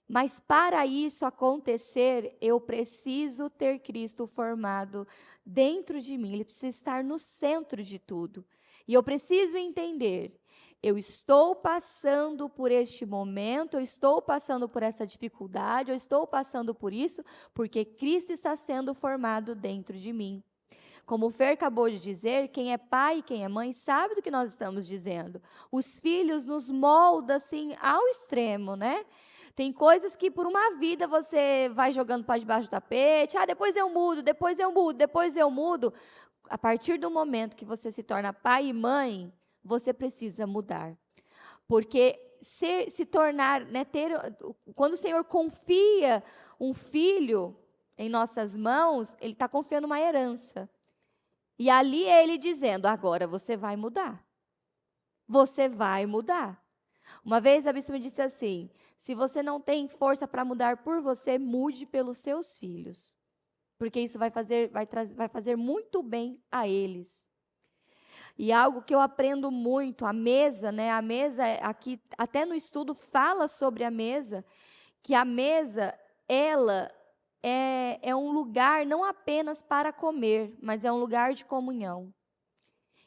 Mas para isso acontecer, eu preciso ter Cristo formado dentro de mim. Ele precisa estar no centro de tudo. E eu preciso entender, eu estou passando por este momento, eu estou passando por essa dificuldade, eu estou passando por isso, porque Cristo está sendo formado dentro de mim. Como o Fer acabou de dizer, quem é pai e quem é mãe sabe do que nós estamos dizendo. Os filhos nos moldam assim ao extremo, né? Tem coisas que por uma vida você vai jogando para debaixo do tapete, depois eu mudo, depois eu mudo, depois eu mudo. A partir do momento que você se torna pai e mãe, você precisa mudar. Porque se tornar, né, quando o Senhor confia um filho em nossas mãos, Ele está confiando uma herança. E ali é Ele dizendo, agora você vai mudar. Você vai mudar. Uma vez a bispa me disse assim, se você não tem força para mudar por você, mude pelos seus filhos. Porque isso vai fazer muito bem a eles. E algo que eu aprendo muito, a mesa, né? A mesa, aqui, até no estudo fala sobre a mesa, que a mesa, ela é um lugar não apenas para comer, mas é um lugar de comunhão.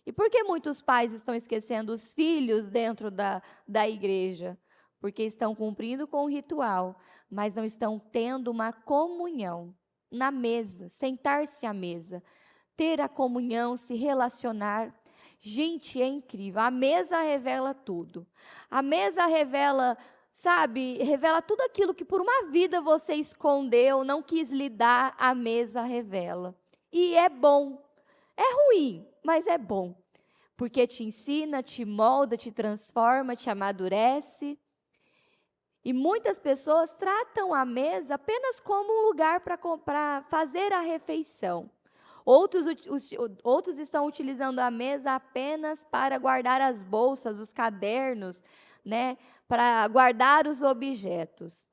E por que muitos pais estão esquecendo os filhos dentro da igreja? Porque estão cumprindo com o ritual, mas não estão tendo uma comunhão na mesa, sentar-se à mesa, ter a comunhão, se relacionar. Gente, é incrível. A mesa revela tudo. A mesa revela, revela tudo aquilo que por uma vida você escondeu, não quis lidar, a mesa revela. E é bom. É ruim, mas é bom. Porque te ensina, te molda, te transforma, te amadurece. E muitas pessoas tratam a mesa apenas como um lugar para fazer a refeição. Outros estão utilizando a mesa apenas para guardar as bolsas, os cadernos, né, para guardar os objetos.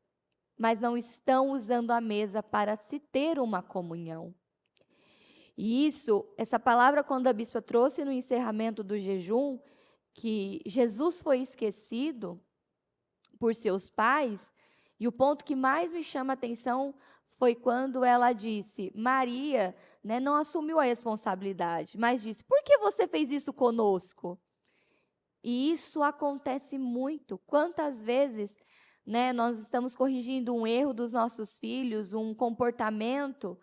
Mas não estão usando a mesa para se ter uma comunhão. E essa palavra, quando a bispa trouxe no encerramento do jejum, que Jesus foi esquecido por seus pais, e o ponto que mais me chama a atenção foi quando ela disse, Maria, né, não assumiu a responsabilidade, mas disse, por que você fez isso conosco? E isso acontece muito. Quantas vezes, né, nós estamos corrigindo um erro dos nossos filhos, um comportamento,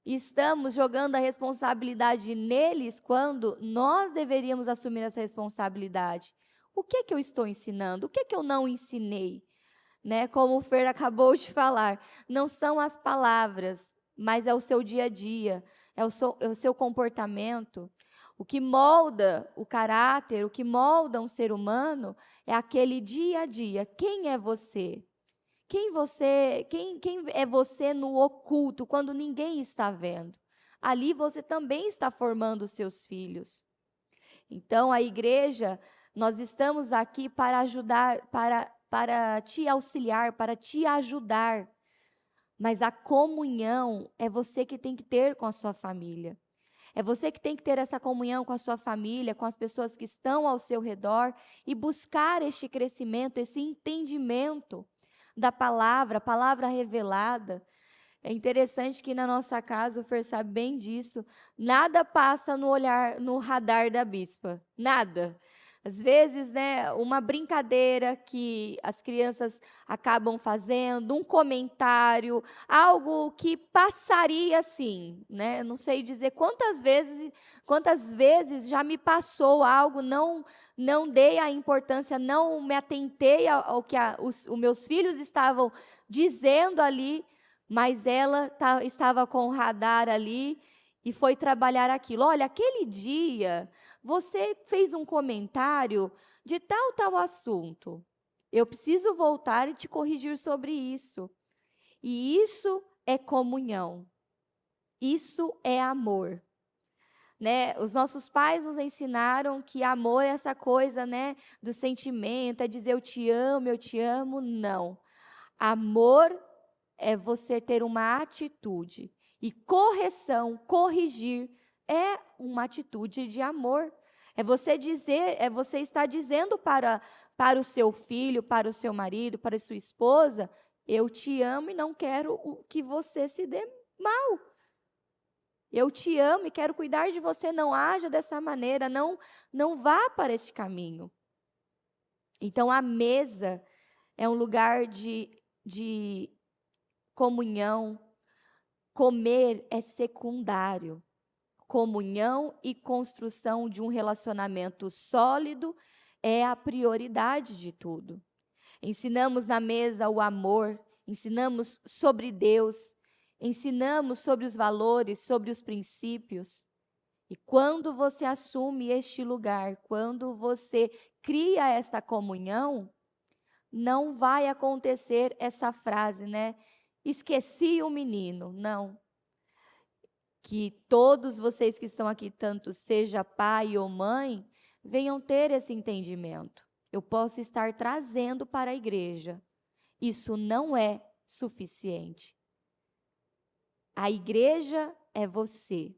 e estamos jogando a responsabilidade neles quando nós deveríamos assumir essa responsabilidade. O que que eu estou ensinando? O que que eu não ensinei? Né? Como o Fer acabou de falar, não são as palavras, mas é o seu dia a dia, é o seu comportamento. O que molda o caráter, o que molda um ser humano é aquele dia a dia. Quem é você? Quem é você no oculto, quando ninguém está vendo? Ali você também está formando os seus filhos. Então, a igreja, nós estamos aqui para ajudar, para te auxiliar, para te ajudar. Mas a comunhão é você que tem que ter com a sua família. É você que tem que ter essa comunhão com a sua família, com as pessoas que estão ao seu redor e buscar este crescimento, esse entendimento da palavra, a palavra revelada. É interessante que na nossa casa, o Fer sabe bem disso, nada passa no radar da bispa, nada. Às vezes, né, uma brincadeira que as crianças acabam fazendo, um comentário, algo que passaria assim, né? Não sei dizer quantas vezes já me passou algo, não dei a importância, não me atentei ao que os meus filhos estavam dizendo ali, mas ela estava com o radar ali e foi trabalhar aquilo. Olha, aquele dia você fez um comentário de tal assunto. Eu preciso voltar e te corrigir sobre isso. E isso é comunhão. Isso é amor. Né? Os nossos pais nos ensinaram que amor é essa coisa, né, do sentimento, é dizer eu te amo. Não. Amor é você ter uma atitude. E correção, corrigir, é uma atitude de amor. É você estar dizendo para o seu filho, para o seu marido, para a sua esposa, eu te amo e não quero que você se dê mal. Eu te amo e quero cuidar de você, não haja dessa maneira, não vá para este caminho. Então, a mesa é um lugar de comunhão. Comer é secundário. Comunhão e construção de um relacionamento sólido é a prioridade de tudo. Ensinamos na mesa o amor, ensinamos sobre Deus, ensinamos sobre os valores, sobre os princípios. E quando você assume este lugar, quando você cria esta comunhão, não vai acontecer essa frase, né? Esqueci o menino. Não. Que todos vocês que estão aqui, tanto seja pai ou mãe, venham ter esse entendimento. Eu posso estar trazendo para a igreja. Isso não é suficiente. A igreja é você.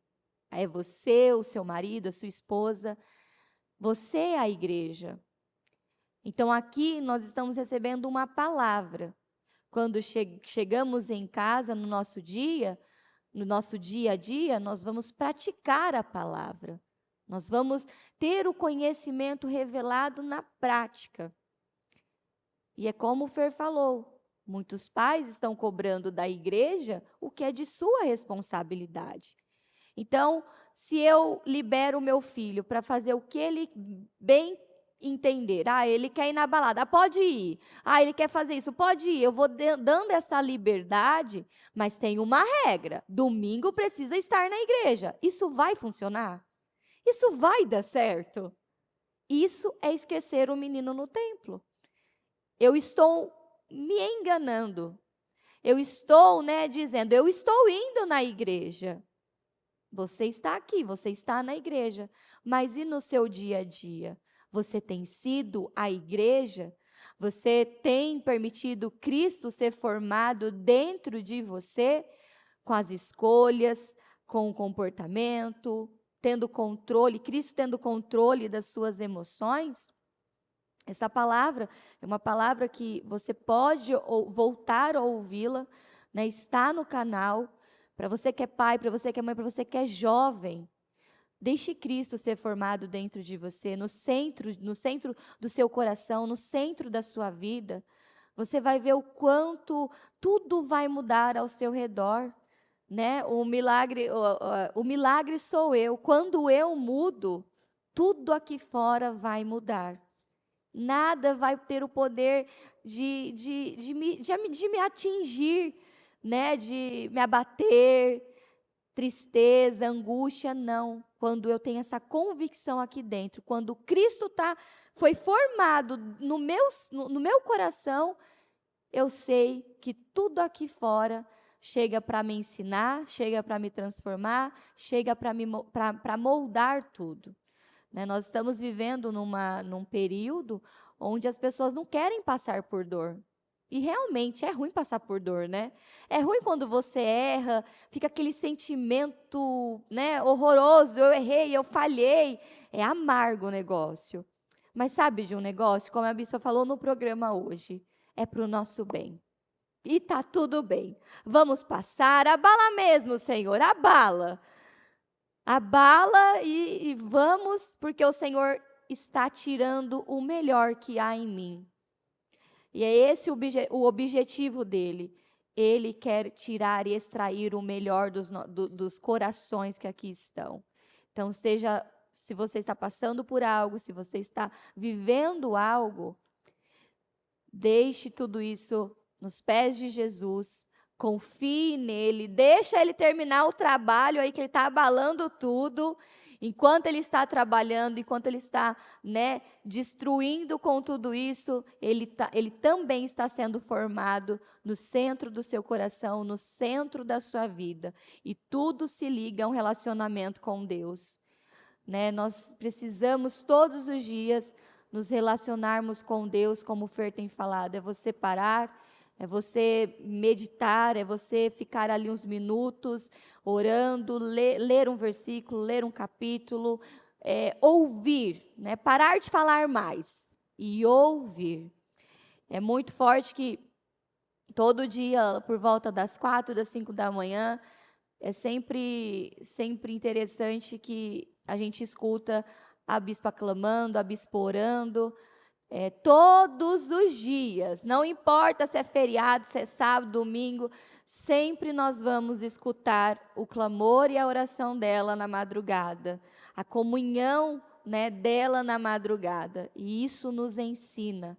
É você, o seu marido, a sua esposa. Você é a igreja. Então, aqui nós estamos recebendo uma palavra. Quando chegamos em casa, no nosso dia a dia, nós vamos praticar a palavra. Nós vamos ter o conhecimento revelado na prática. E é como o Fer falou, muitos pais estão cobrando da igreja o que é de sua responsabilidade. Então, se eu libero o meu filho para fazer o que ele bem entender. Ah, ele quer ir na balada, pode ir. Ah, ele quer fazer isso, pode ir. Eu vou dando essa liberdade, mas tem uma regra. Domingo precisa estar na igreja. Isso vai funcionar? Isso vai dar certo? Isso é esquecer o menino no templo. Eu estou me enganando. Eu estou, dizendo, eu estou indo na igreja. Você está aqui, você está na igreja. Mas e no seu dia a dia? Você tem sido a igreja? Você tem permitido Cristo ser formado dentro de você? Com as escolhas, com o comportamento, tendo controle, Cristo tendo controle das suas emoções? Essa palavra é uma palavra que você pode voltar a ouvi-la, está no canal. Para você que é pai, para você que é mãe, para você que é jovem, deixe Cristo ser formado dentro de você, no centro do seu coração, no centro da sua vida. Você vai ver o quanto tudo vai mudar ao seu redor, O milagre sou eu. Quando eu mudo, tudo aqui fora vai mudar. Nada vai ter o poder de me atingir, de me abater, tristeza, angústia, não. Quando eu tenho essa convicção aqui dentro, quando Cristo foi formado no meu coração, eu sei que tudo aqui fora chega para me ensinar, chega para me transformar, chega para moldar tudo. Nós estamos vivendo num período onde as pessoas não querem passar por dor. E realmente é ruim passar por dor, né? É ruim quando você erra, fica aquele sentimento, horroroso. Eu errei, eu falhei. É amargo o negócio. Mas sabe de um negócio? Como a bispa falou no programa hoje, é para o nosso bem. E tá tudo bem. Vamos passar, abala mesmo, Senhor, abala. Abala e vamos, porque o Senhor está tirando o melhor que há em mim. E é esse o objetivo dele. Ele quer tirar e extrair o melhor dos corações que aqui estão. Então, se você está passando por algo, se você está vivendo algo, deixe tudo isso nos pés de Jesus. Confie nele, deixa ele terminar o trabalho aí que ele está abalando tudo. Enquanto ele está trabalhando, enquanto ele está, destruindo com tudo isso, ele também está sendo formado no centro do seu coração, no centro da sua vida. E tudo se liga a um relacionamento com Deus. Nós precisamos todos os dias nos relacionarmos com Deus, como o Fer tem falado. É você parar, é você meditar, é você ficar ali uns minutos orando, ler um versículo, ler um capítulo, ouvir, parar de falar mais e ouvir. É muito forte que todo dia, por volta das 4, das 5 da manhã, é sempre interessante que a gente escuta a bispa clamando, a bispa orando, todos os dias, não importa se é feriado, se é sábado, domingo, sempre nós vamos escutar o clamor e a oração dela na madrugada, a comunhão, dela na madrugada, e isso nos ensina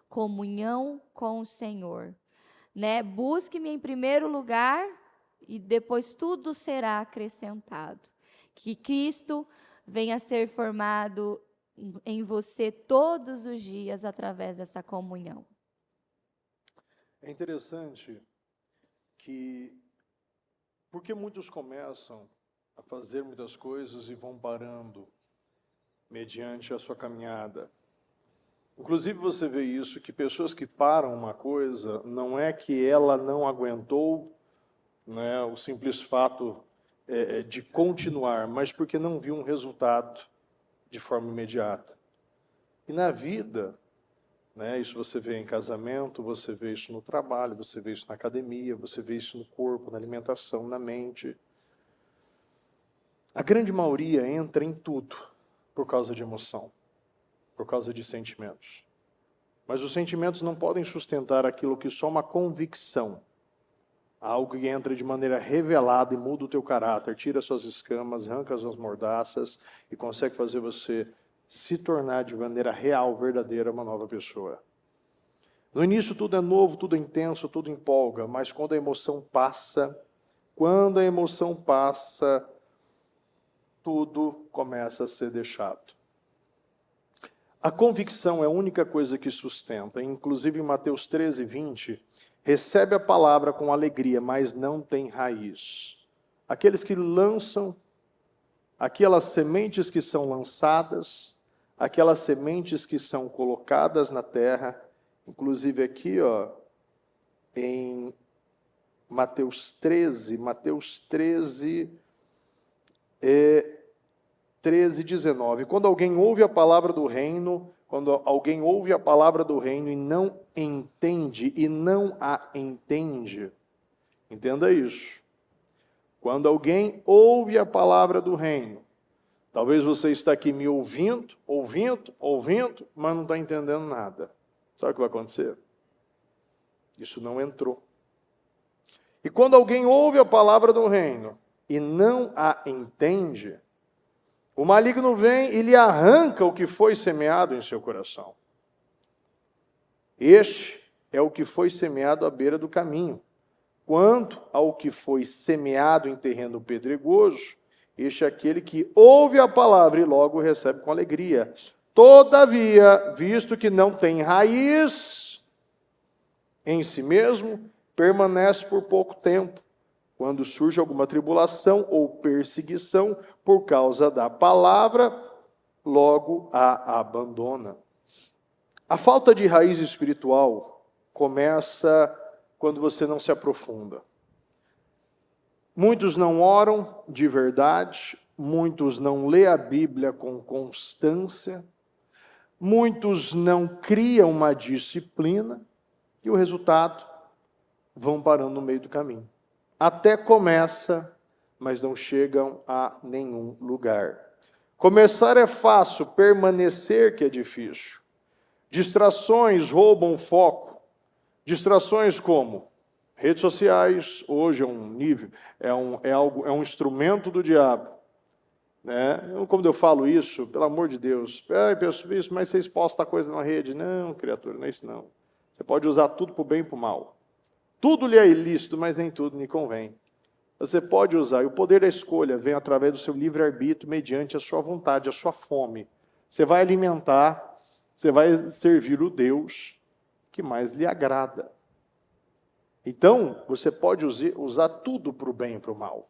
comunhão com o Senhor, Busque-me em primeiro lugar e depois tudo será acrescentado. Que Cristo venha a ser formado em você todos os dias através dessa comunhão. É interessante que, porque muitos começam a fazer muitas coisas e vão parando mediante a sua caminhada. Inclusive você vê isso, que pessoas que param uma coisa, não é que ela não aguentou, o simples fato de continuar, mas porque não viu um resultado de forma imediata. E na vida, isso você vê em casamento, você vê isso no trabalho, você vê isso na academia, você vê isso no corpo, na alimentação, na mente. A grande maioria entra em tudo por causa de emoção, por causa de sentimentos. Mas os sentimentos não podem sustentar aquilo que só uma convicção, algo que entra de maneira revelada e muda o teu caráter, tira suas escamas, arranca as mordaças e consegue fazer você se tornar de maneira real, verdadeira, uma nova pessoa. No início tudo é novo, tudo é intenso, tudo empolga, mas quando a emoção passa, tudo começa a ser deixado. A convicção é a única coisa que sustenta. Inclusive em Mateus 13, 20, recebe a palavra com alegria, mas não tem raiz. Aqueles que lançam, aquelas sementes que são lançadas, aquelas sementes que são colocadas na terra, inclusive aqui, em Mateus 13, 19. Quando alguém ouve a palavra do reino e não a entende, entenda isso. Quando alguém ouve a palavra do reino, talvez você está aqui me ouvindo, mas não está entendendo nada. Sabe o que vai acontecer? Isso não entrou. E quando alguém ouve a palavra do reino e não a entende, o maligno vem e lhe arranca o que foi semeado em seu coração. Este é o que foi semeado à beira do caminho. Quanto ao que foi semeado em terreno pedregoso, este é aquele que ouve a palavra e logo recebe com alegria. Todavia, visto que não tem raiz em si mesmo, permanece por pouco tempo. Quando surge alguma tribulação ou perseguição por causa da palavra, logo a abandona. A falta de raiz espiritual começa quando você não se aprofunda. Muitos não oram de verdade, muitos não lêem a Bíblia com constância, muitos não criam uma disciplina e o resultado, vão parando no meio do caminho. Até começa, mas não chegam a nenhum lugar. Começar é fácil, permanecer que é difícil. Distrações roubam o foco. Distrações como redes sociais, hoje é um nível, é um instrumento do diabo. Né? Como eu falo isso, pelo amor de Deus, isso, mas vocês postam coisa na rede. Não, criatura, não é isso não. Você pode usar tudo para o bem e para o mal. Tudo lhe é ilícito, mas nem tudo lhe convém. Você pode usar, e o poder da escolha vem através do seu livre-arbítrio, mediante a sua vontade, a sua fome. Você vai alimentar, você vai servir o Deus que mais lhe agrada. Então, você pode usar tudo para o bem e para o mal.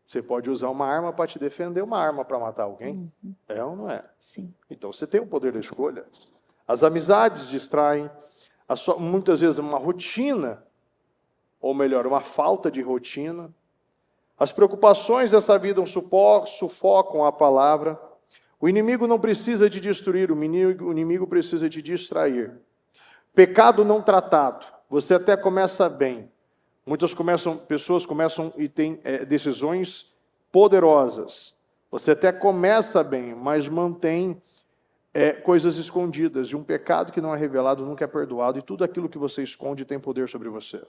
Você pode usar uma arma para te defender, uma arma para matar alguém. É ou não é? Sim. Então, você tem o poder da escolha. As amizades distraem, muitas vezes uma rotina, ou melhor, uma falta de rotina. As preocupações dessa vida sufocam a palavra. O inimigo não precisa te destruir, o inimigo precisa te distrair. Pecado não tratado. Você até começa bem. Pessoas começam e têm decisões poderosas. Você até começa bem, mas mantém coisas escondidas. E um pecado que não é revelado nunca é perdoado. E tudo aquilo que você esconde tem poder sobre você.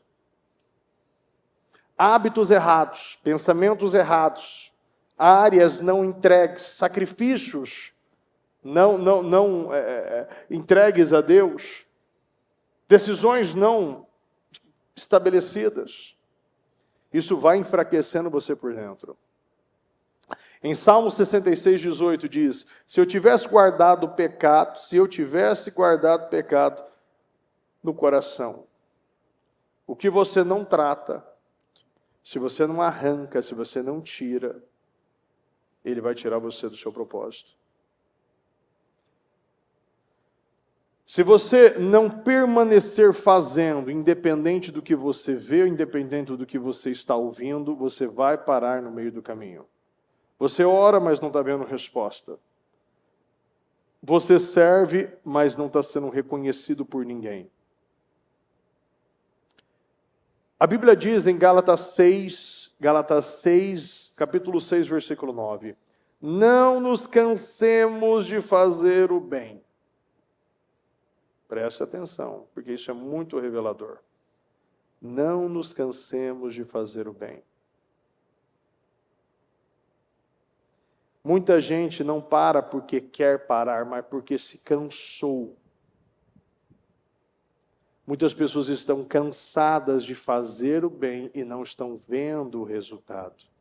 Hábitos errados, pensamentos errados, áreas não entregues, sacrifícios não entregues a Deus, decisões não estabelecidas. Isso vai enfraquecendo você por dentro. Em Salmo 66, 18 diz: se eu tivesse guardado pecado no coração, o que você não trata, se você não arranca, se você não tira, ele vai tirar você do seu propósito. Se você não permanecer fazendo, independente do que você vê, independente do que você está ouvindo, você vai parar no meio do caminho. Você ora, mas não está vendo resposta. Você serve, mas não está sendo reconhecido por ninguém. A Bíblia diz em Gálatas 6, capítulo 6, versículo 9: não nos cansemos de fazer o bem. Preste atenção, porque isso é muito revelador. Não nos cansemos de fazer o bem. Muita gente não para porque quer parar, mas porque se cansou. Muitas pessoas estão cansadas de fazer o bem e não estão vendo o resultado.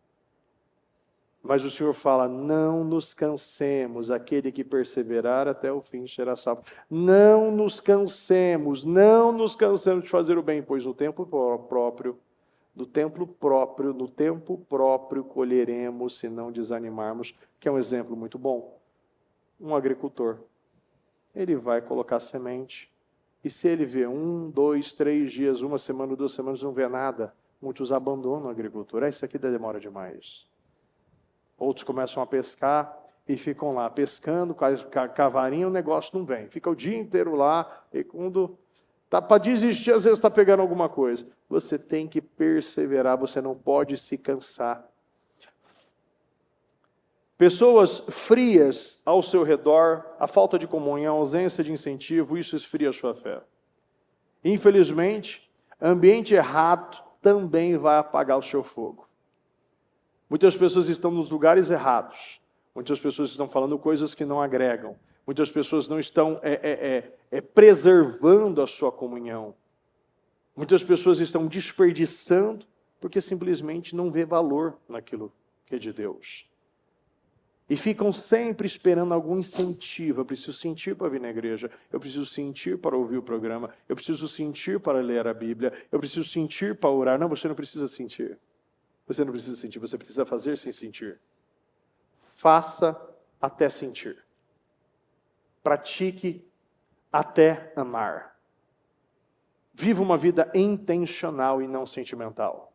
Mas o Senhor fala, não nos cansemos, aquele que perseverar até o fim será salvo. Não nos cansemos de fazer o bem, pois no tempo próprio colheremos se não desanimarmos, que é um exemplo muito bom. Um agricultor, ele vai colocar semente, e se ele vê 1, 2, 3 dias, 1 semana, 2 semanas, não vê nada, muitos abandonam a agricultura. Isso aqui demora demais. Outros começam a pescar e ficam lá pescando, cavarinho, o negócio não vem. Fica o dia inteiro lá, e quando está para desistir, às vezes está pegando alguma coisa. Você tem que perseverar, você não pode se cansar. Pessoas frias ao seu redor, a falta de comunhão, a ausência de incentivo, isso esfria a sua fé. Infelizmente, ambiente errado também vai apagar o seu fogo. Muitas pessoas estão nos lugares errados. Muitas pessoas estão falando coisas que não agregam. Muitas pessoas não estão preservando a sua comunhão. Muitas pessoas estão desperdiçando porque simplesmente não vê valor naquilo que é de Deus. E ficam sempre esperando algum incentivo. Eu preciso sentir para vir na igreja. Eu preciso sentir para ouvir o programa. Eu preciso sentir para ler a Bíblia. Eu preciso sentir para orar. Não, você não precisa sentir. Você não precisa sentir, você precisa fazer sem sentir. Faça até sentir. Pratique até amar. Viva uma vida intencional e não sentimental.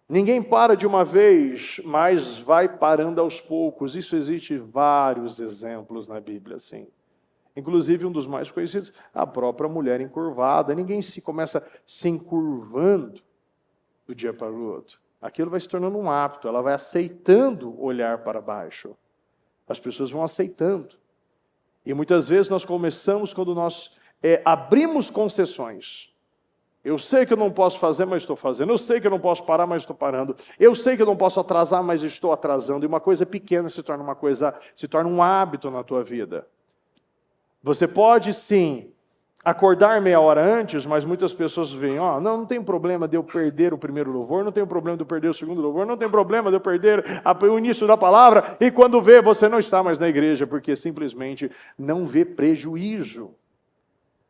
Ninguém para de uma vez, mas vai parando aos poucos. Isso existe vários exemplos na Bíblia, assim. Inclusive, um dos mais conhecidos, a própria mulher encurvada. Ninguém começa se encurvando do dia para o outro. Aquilo vai se tornando um hábito, ela vai aceitando olhar para baixo. As pessoas vão aceitando. E muitas vezes nós começamos quando nós abrimos concessões. Eu sei que eu não posso fazer, mas estou fazendo. Eu sei que eu não posso parar, mas estou parando. Eu sei que eu não posso atrasar, mas estou atrasando. E uma coisa pequena se torna um hábito na tua vida. Você pode, sim, acordar meia hora antes, mas muitas pessoas veem, não tem problema de eu perder o primeiro louvor, não tem problema de eu perder o segundo louvor, não tem problema de eu perder o início da palavra, e quando vê, você não está mais na igreja, porque simplesmente não vê prejuízo.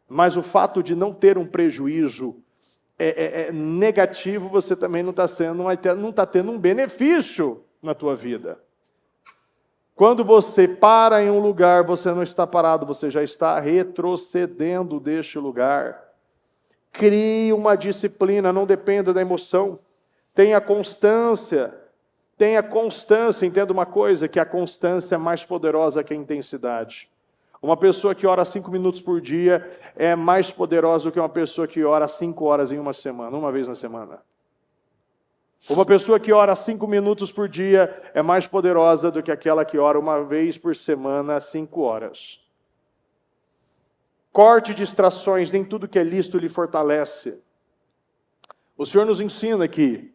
Mas o fato de não ter um prejuízo negativo, você também não está tendo um benefício na tua vida. Quando você para em um lugar, você não está parado, você já está retrocedendo deste lugar. Crie uma disciplina, não dependa da emoção. Tenha constância, entenda uma coisa, que a constância é mais poderosa que a intensidade. Uma pessoa que ora 5 minutos por dia é mais poderosa do que uma pessoa que ora 5 horas em uma semana, uma vez na semana. Uma pessoa que ora 5 minutos por dia é mais poderosa do que aquela que ora uma vez por semana, 5 horas. Corte distrações, nem tudo que é lícito lhe fortalece. O Senhor nos ensina que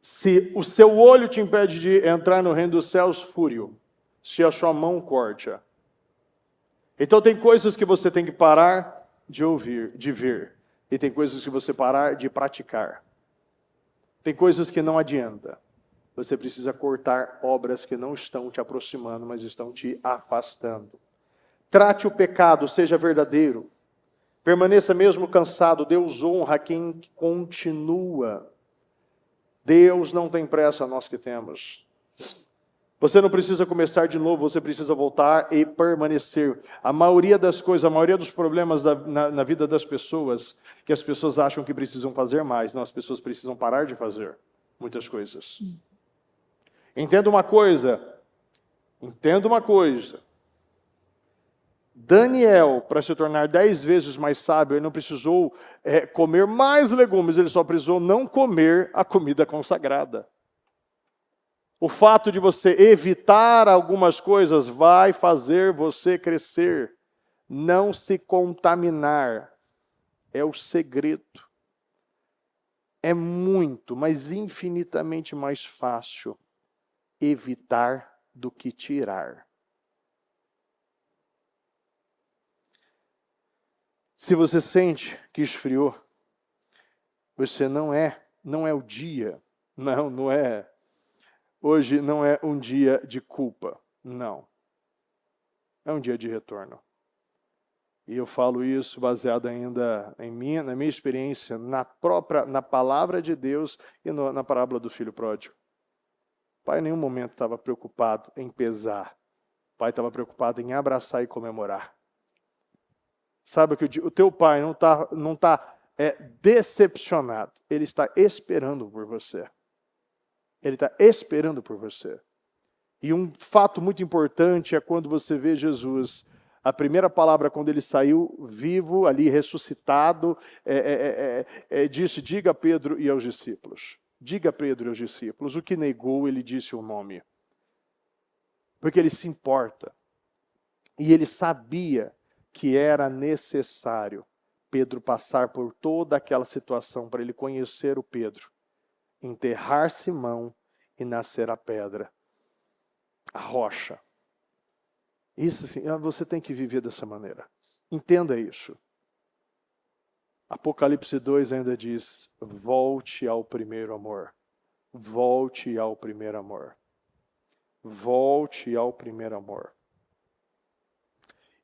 se o seu olho te impede de entrar no reino dos céus, fúrio. Se a sua mão corte-a. Então tem coisas que você tem que parar de ouvir, de ver. E tem coisas que você parar de praticar. Tem coisas que não adianta. Você precisa cortar obras que não estão te aproximando, mas estão te afastando. Trate o pecado, seja verdadeiro. Permaneça mesmo cansado. Deus honra quem continua. Deus não tem pressa, nós que temos. Você não precisa começar de novo, você precisa voltar e permanecer. A maioria das coisas, a maioria dos problemas na vida das pessoas, que as pessoas acham que precisam fazer mais, não, as pessoas precisam parar de fazer muitas coisas. Entenda uma coisa. Daniel, para se tornar 10 vezes mais sábio, ele não precisou comer mais legumes, ele só precisou não comer a comida consagrada. O fato de você evitar algumas coisas vai fazer você crescer. Não se contaminar é o segredo. é muito, mas infinitamente mais fácil evitar do que tirar. Se você sente que esfriou, você não é o dia. Não é. Hoje não é um dia de culpa. Não. É um dia de retorno. E eu falo isso baseado ainda na minha experiência, na palavra de Deus e na parábola do filho pródigo. O pai em nenhum momento estava preocupado em pesar. O pai estava preocupado em abraçar e comemorar. Sabe que o teu pai não está decepcionado. Ele está esperando por você. Ele está esperando por você. E um fato muito importante é quando você vê Jesus, a primeira palavra quando ele saiu vivo, ali ressuscitado, disse, diga a Pedro e aos discípulos. Diga a Pedro e aos discípulos. O que negou, ele disse o nome. Porque ele se importa. E ele sabia que era necessário Pedro passar por toda aquela situação para ele conhecer o Pedro, enterrar Simão e nascer a pedra, a rocha. Isso sim, você tem que viver dessa maneira. Entenda isso. Apocalipse 2 ainda diz, volte ao primeiro amor. Volte ao primeiro amor. Volte ao primeiro amor.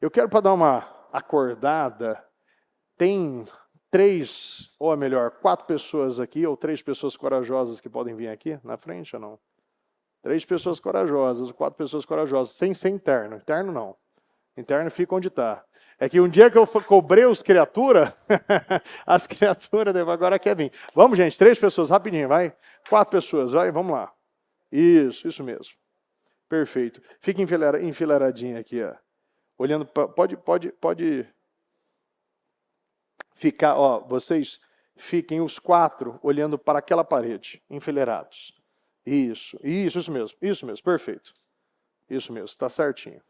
Eu quero, para dar uma acordada, tem 3, ou melhor, 4 pessoas aqui, ou 3 pessoas corajosas que podem vir aqui na frente ou não? 3 pessoas corajosas, 4 pessoas corajosas, sem ser interno. Interno não. Interno fica onde está. É que um dia que eu cobrei os criaturas, as criaturas agora quer vir. Vamos, gente, 3 pessoas, rapidinho, vai. 4 pessoas, vai, vamos lá. Isso mesmo. Perfeito. Fica enfileiradinho aqui, ó. Olhando, pode ficar, ó, vocês fiquem os 4 olhando para aquela parede, enfileirados. Isso mesmo, perfeito. Isso mesmo, está certinho.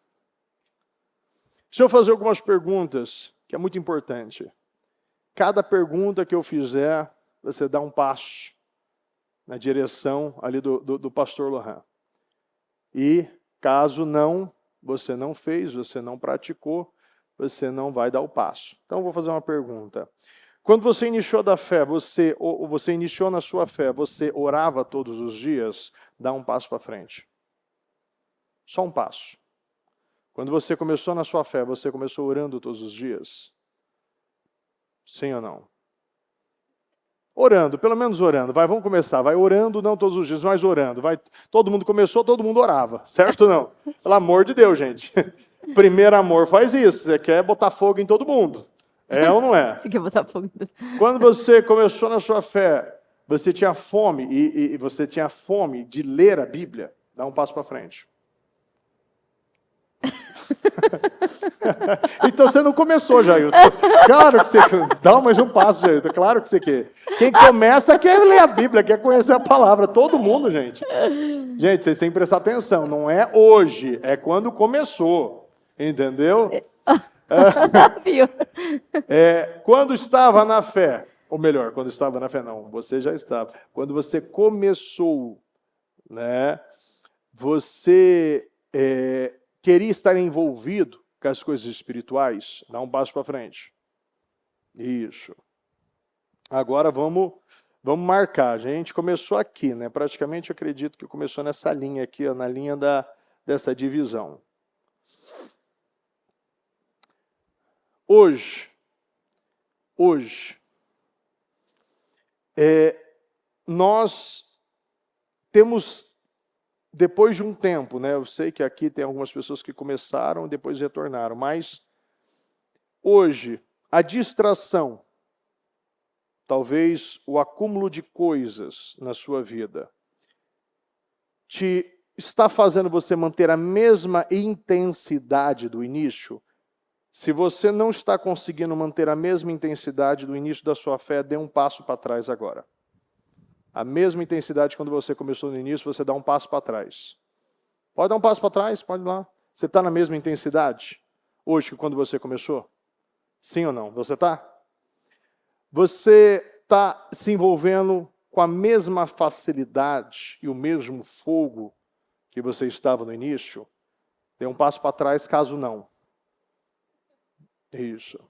Deixa eu fazer algumas perguntas, que é muito importante. Cada pergunta que eu fizer, você dá um passo na direção ali do pastor Lohan. E caso você não fez, você não praticou, você não vai dar o passo. Então, eu vou fazer uma pergunta. Quando você iniciou da fé, você iniciou na sua fé, você orava todos os dias? Dá um passo para frente. Só um passo. Quando você começou na sua fé, você começou orando todos os dias? Sim ou não? Orando, pelo menos orando. Vamos começar. Vai orando, não todos os dias, mas orando. Todo mundo começou, todo mundo orava. Certo ou não? Pelo amor de Deus, gente. Primeiro amor faz isso. Você quer botar fogo em todo mundo. É ou não é? Você quer botar fogo? Quando você começou na sua fé, você tinha fome, e você tinha fome de ler a Bíblia? Dá um passo para frente. Então você não começou, Jailton. Claro que você dá mais um passo, Jailton. Claro que você quer. Quem começa quer ler a Bíblia, quer conhecer a palavra. Todo mundo, gente. Gente, vocês têm que prestar atenção. Não é hoje, é quando começou. Entendeu? Quando estava na fé, ou melhor, quando estava na fé, não, você já estava. Quando você começou, né? Você queria estar envolvido com as coisas espirituais? Dá um passo para frente. Isso. Agora vamos marcar. A gente começou aqui, né? Praticamente eu acredito que começou nessa linha aqui, ó, na linha dessa divisão. Hoje, nós temos, depois de um tempo, né? Eu sei que aqui tem algumas pessoas que começaram e depois retornaram, mas hoje, a distração, talvez o acúmulo de coisas na sua vida, está fazendo você manter a mesma intensidade do início? Se você não está conseguindo manter a mesma intensidade do início da sua fé, dê um passo para trás agora. A mesma intensidade quando você começou no início, você dá um passo para trás. Pode dar um passo para trás? Pode ir lá. Você está na mesma intensidade hoje que quando você começou? Sim ou não? Você está? Você está se envolvendo com a mesma facilidade e o mesmo fogo que você estava no início, dê um passo para trás, caso não. Isso.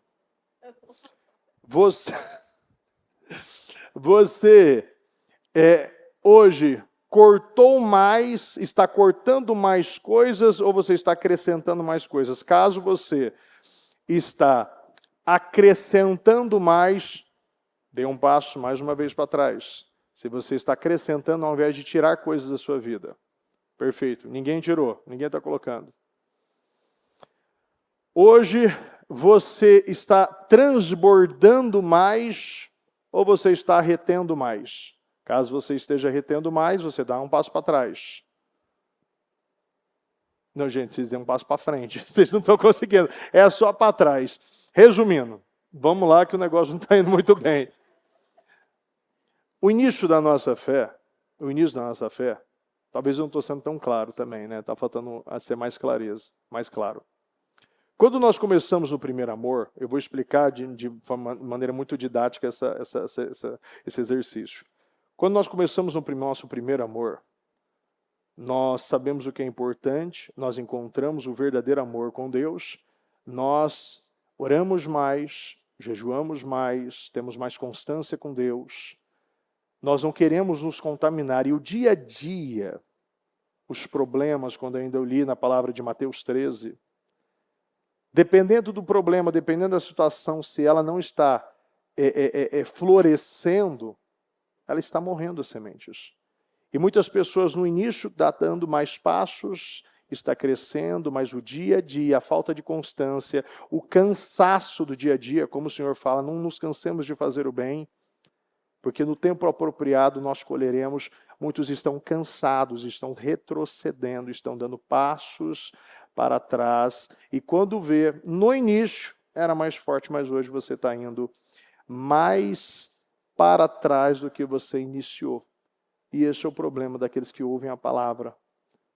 Você hoje cortou mais, está cortando mais coisas ou você está acrescentando mais coisas? Caso você está acrescentando mais, dê um passo mais uma vez para trás. Se você está acrescentando ao invés de tirar coisas da sua vida. Perfeito. Ninguém tirou, ninguém está colocando. Hoje você está transbordando mais ou você está retendo mais? Caso você esteja retendo mais, você dá um passo para trás. Não, gente, vocês dêem um passo para frente. Vocês não estão conseguindo. É só para trás. Resumindo, vamos lá que o negócio não está indo muito bem. O início da nossa fé, talvez eu não estou sendo tão claro também, né? Está faltando a ser mais clareza, mais claro. Quando nós começamos no primeiro amor, eu vou explicar de maneira muito didática esse exercício. Quando nós começamos no nosso primeiro amor, nós sabemos o que é importante, nós encontramos o verdadeiro amor com Deus, nós oramos mais, jejuamos mais, temos mais constância com Deus, nós não queremos nos contaminar. E o dia a dia, os problemas, quando ainda eu li na palavra de Mateus 13, dependendo do problema, dependendo da situação, se ela não está florescendo, ela está morrendo as sementes. E muitas pessoas no início está dando mais passos, está crescendo, mas o dia a dia, a falta de constância, o cansaço do dia a dia, como o Senhor fala, não nos cansemos de fazer o bem, porque no tempo apropriado nós colheremos. Muitos estão cansados, estão retrocedendo, estão dando passos para trás. E quando vê, no início era mais forte, mas hoje você está indo mais para trás do que você iniciou. E esse é o problema daqueles que ouvem a palavra,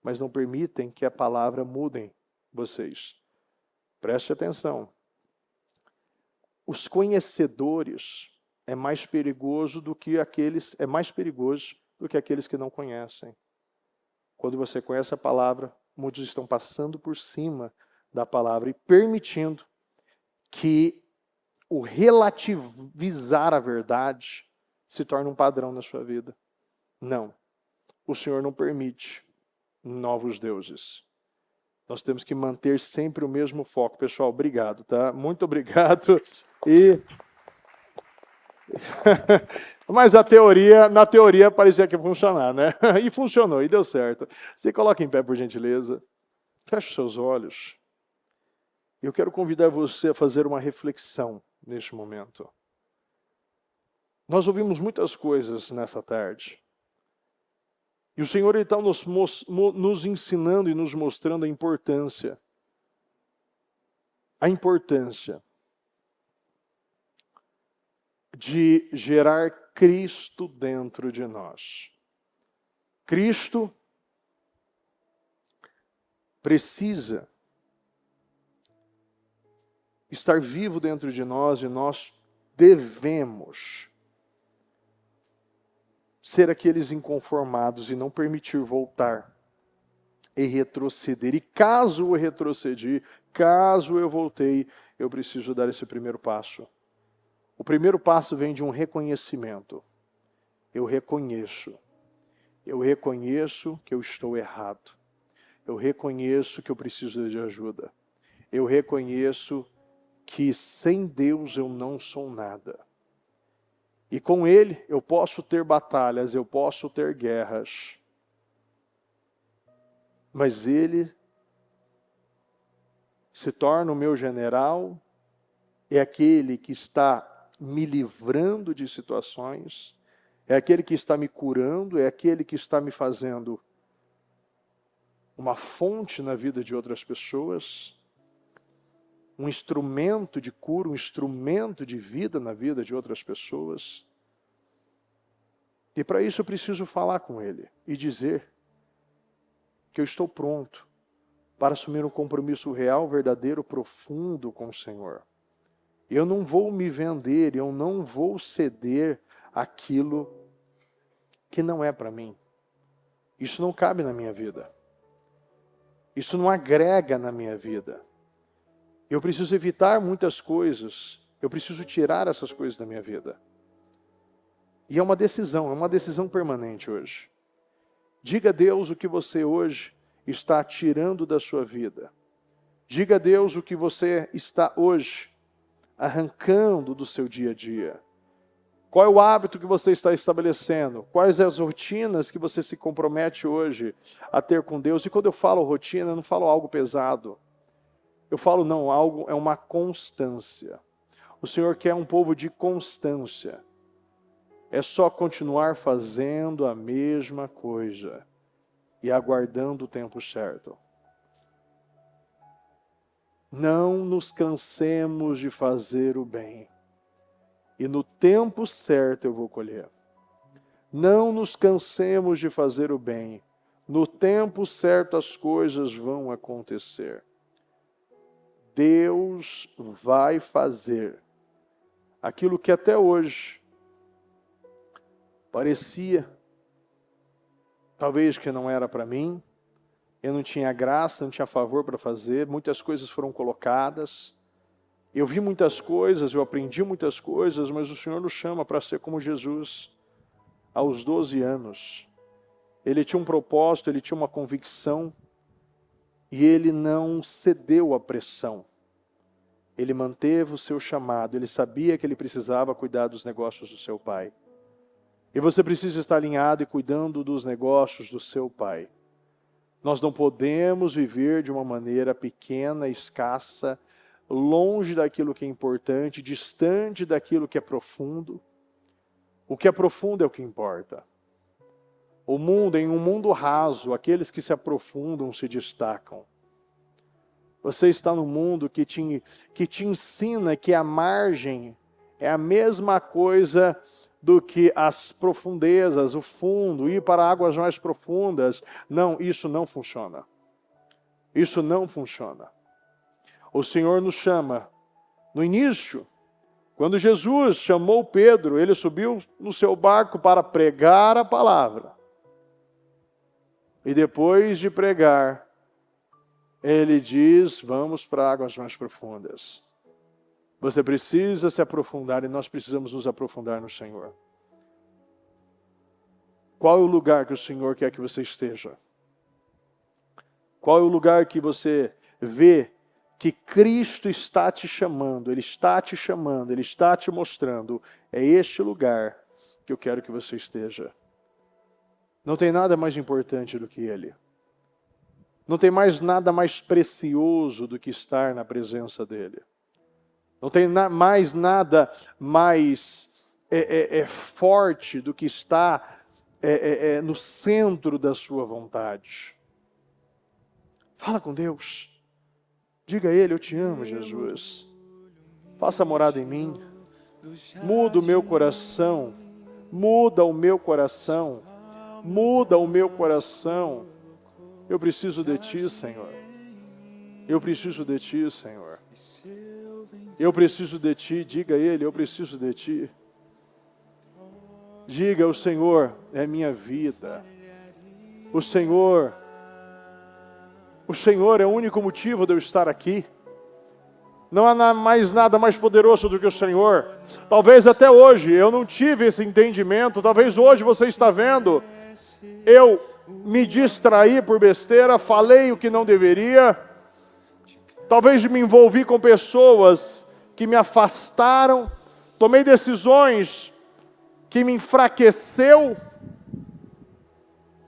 mas não permitem que a palavra mudem vocês. Preste atenção. Os conhecedores é mais perigoso do que aqueles que não conhecem. Quando você conhece a palavra, muitos estão passando por cima da palavra e permitindo que o relativizar a verdade se torne um padrão na sua vida. Não. O Senhor não permite novos deuses. Nós temos que manter sempre o mesmo foco. Pessoal, obrigado, tá? Muito obrigado. Mas na teoria parecia que ia funcionar, né? E funcionou, e deu certo. Se coloca em pé, por gentileza. Feche seus olhos. Eu quero convidar você a fazer uma reflexão neste momento. Nós ouvimos muitas coisas nessa tarde. E o Senhor está nos ensinando e nos mostrando a importância de gerar Cristo dentro de nós. Cristo precisa estar vivo dentro de nós e nós devemos ser aqueles inconformados e não permitir voltar e retroceder. E caso eu retrocedi, caso eu voltei, eu preciso dar esse primeiro passo. O primeiro passo vem de um reconhecimento. Eu reconheço que eu estou errado. Eu reconheço que eu preciso de ajuda. Eu reconheço que sem Deus eu não sou nada. E com Ele eu posso ter batalhas, eu posso ter guerras. Mas Ele se torna o meu general, é aquele que está me livrando de situações, é aquele que está me curando, é aquele que está me fazendo uma fonte na vida de outras pessoas, um instrumento de cura, um instrumento de vida na vida de outras pessoas. E para isso eu preciso falar com Ele e dizer que eu estou pronto para assumir um compromisso real, verdadeiro, profundo com o Senhor. Eu não vou me vender, eu não vou ceder aquilo que não é para mim. Isso não cabe na minha vida. Isso não agrega na minha vida. Eu preciso evitar muitas coisas. Eu preciso tirar essas coisas da minha vida. E é uma decisão permanente hoje. Diga a Deus o que você hoje está tirando da sua vida. Diga a Deus o que você está hoje arrancando do seu dia a dia. Qual é o hábito que você está estabelecendo? Quais as rotinas que você se compromete hoje a ter com Deus? E quando eu falo rotina, eu não falo algo pesado. Eu falo algo é uma constância. O Senhor quer um povo de constância. É só continuar fazendo a mesma coisa e aguardando o tempo certo. Não nos cansemos de fazer o bem. E no tempo certo eu vou colher. Não nos cansemos de fazer o bem. No tempo certo as coisas vão acontecer. Deus vai fazer aquilo que até hoje parecia, talvez que não era para mim, eu não tinha graça, não tinha favor para fazer, muitas coisas foram colocadas, eu vi muitas coisas, eu aprendi muitas coisas, mas o Senhor nos chama para ser como Jesus, aos 12 anos. Ele tinha um propósito, ele tinha uma convicção, e ele não cedeu à pressão. Ele manteve o seu chamado, ele sabia que ele precisava cuidar dos negócios do seu pai. E você precisa estar alinhado e cuidando dos negócios do seu pai. Nós não podemos viver de uma maneira pequena, escassa, longe daquilo que é importante, distante daquilo que é profundo. O que é profundo é o que importa. O mundo, em um mundo raso, aqueles que se aprofundam se destacam. Você está no mundo que te ensina que a margem é a mesma coisa do que as profundezas, o fundo, ir para águas mais profundas. Não, isso não funciona. Isso não funciona. O Senhor nos chama. No início, quando Jesus chamou Pedro, ele subiu no seu barco para pregar a palavra. E depois de pregar, ele diz, vamos para águas mais profundas. Você precisa se aprofundar e nós precisamos nos aprofundar no Senhor. Qual é o lugar que o Senhor quer que você esteja? Qual é o lugar que você vê que Cristo está te chamando? Ele está te chamando, Ele está te mostrando. É este lugar que eu quero que você esteja. Não tem nada mais importante do que Ele. Não tem mais nada mais precioso do que estar na presença dEle. Não tem mais nada mais forte do que estar no centro da sua vontade. Fala com Deus. Diga a Ele, eu te amo, Jesus. Faça morada em mim. Muda o meu coração. Muda o meu coração. Muda o meu coração. Eu preciso de Ti, Senhor. Eu preciso de Ti, Senhor. Eu preciso de Ti. Diga a Ele, eu preciso de Ti. Diga, o Senhor é minha vida. O Senhor é o único motivo de eu estar aqui. Não há mais nada mais poderoso do que o Senhor. Talvez até hoje eu não tive esse entendimento. Talvez hoje você está vendo. Eu me distraí por besteira, falei o que não deveria. Talvez me envolvi com pessoas que me afastaram. Tomei decisões que me enfraqueceu.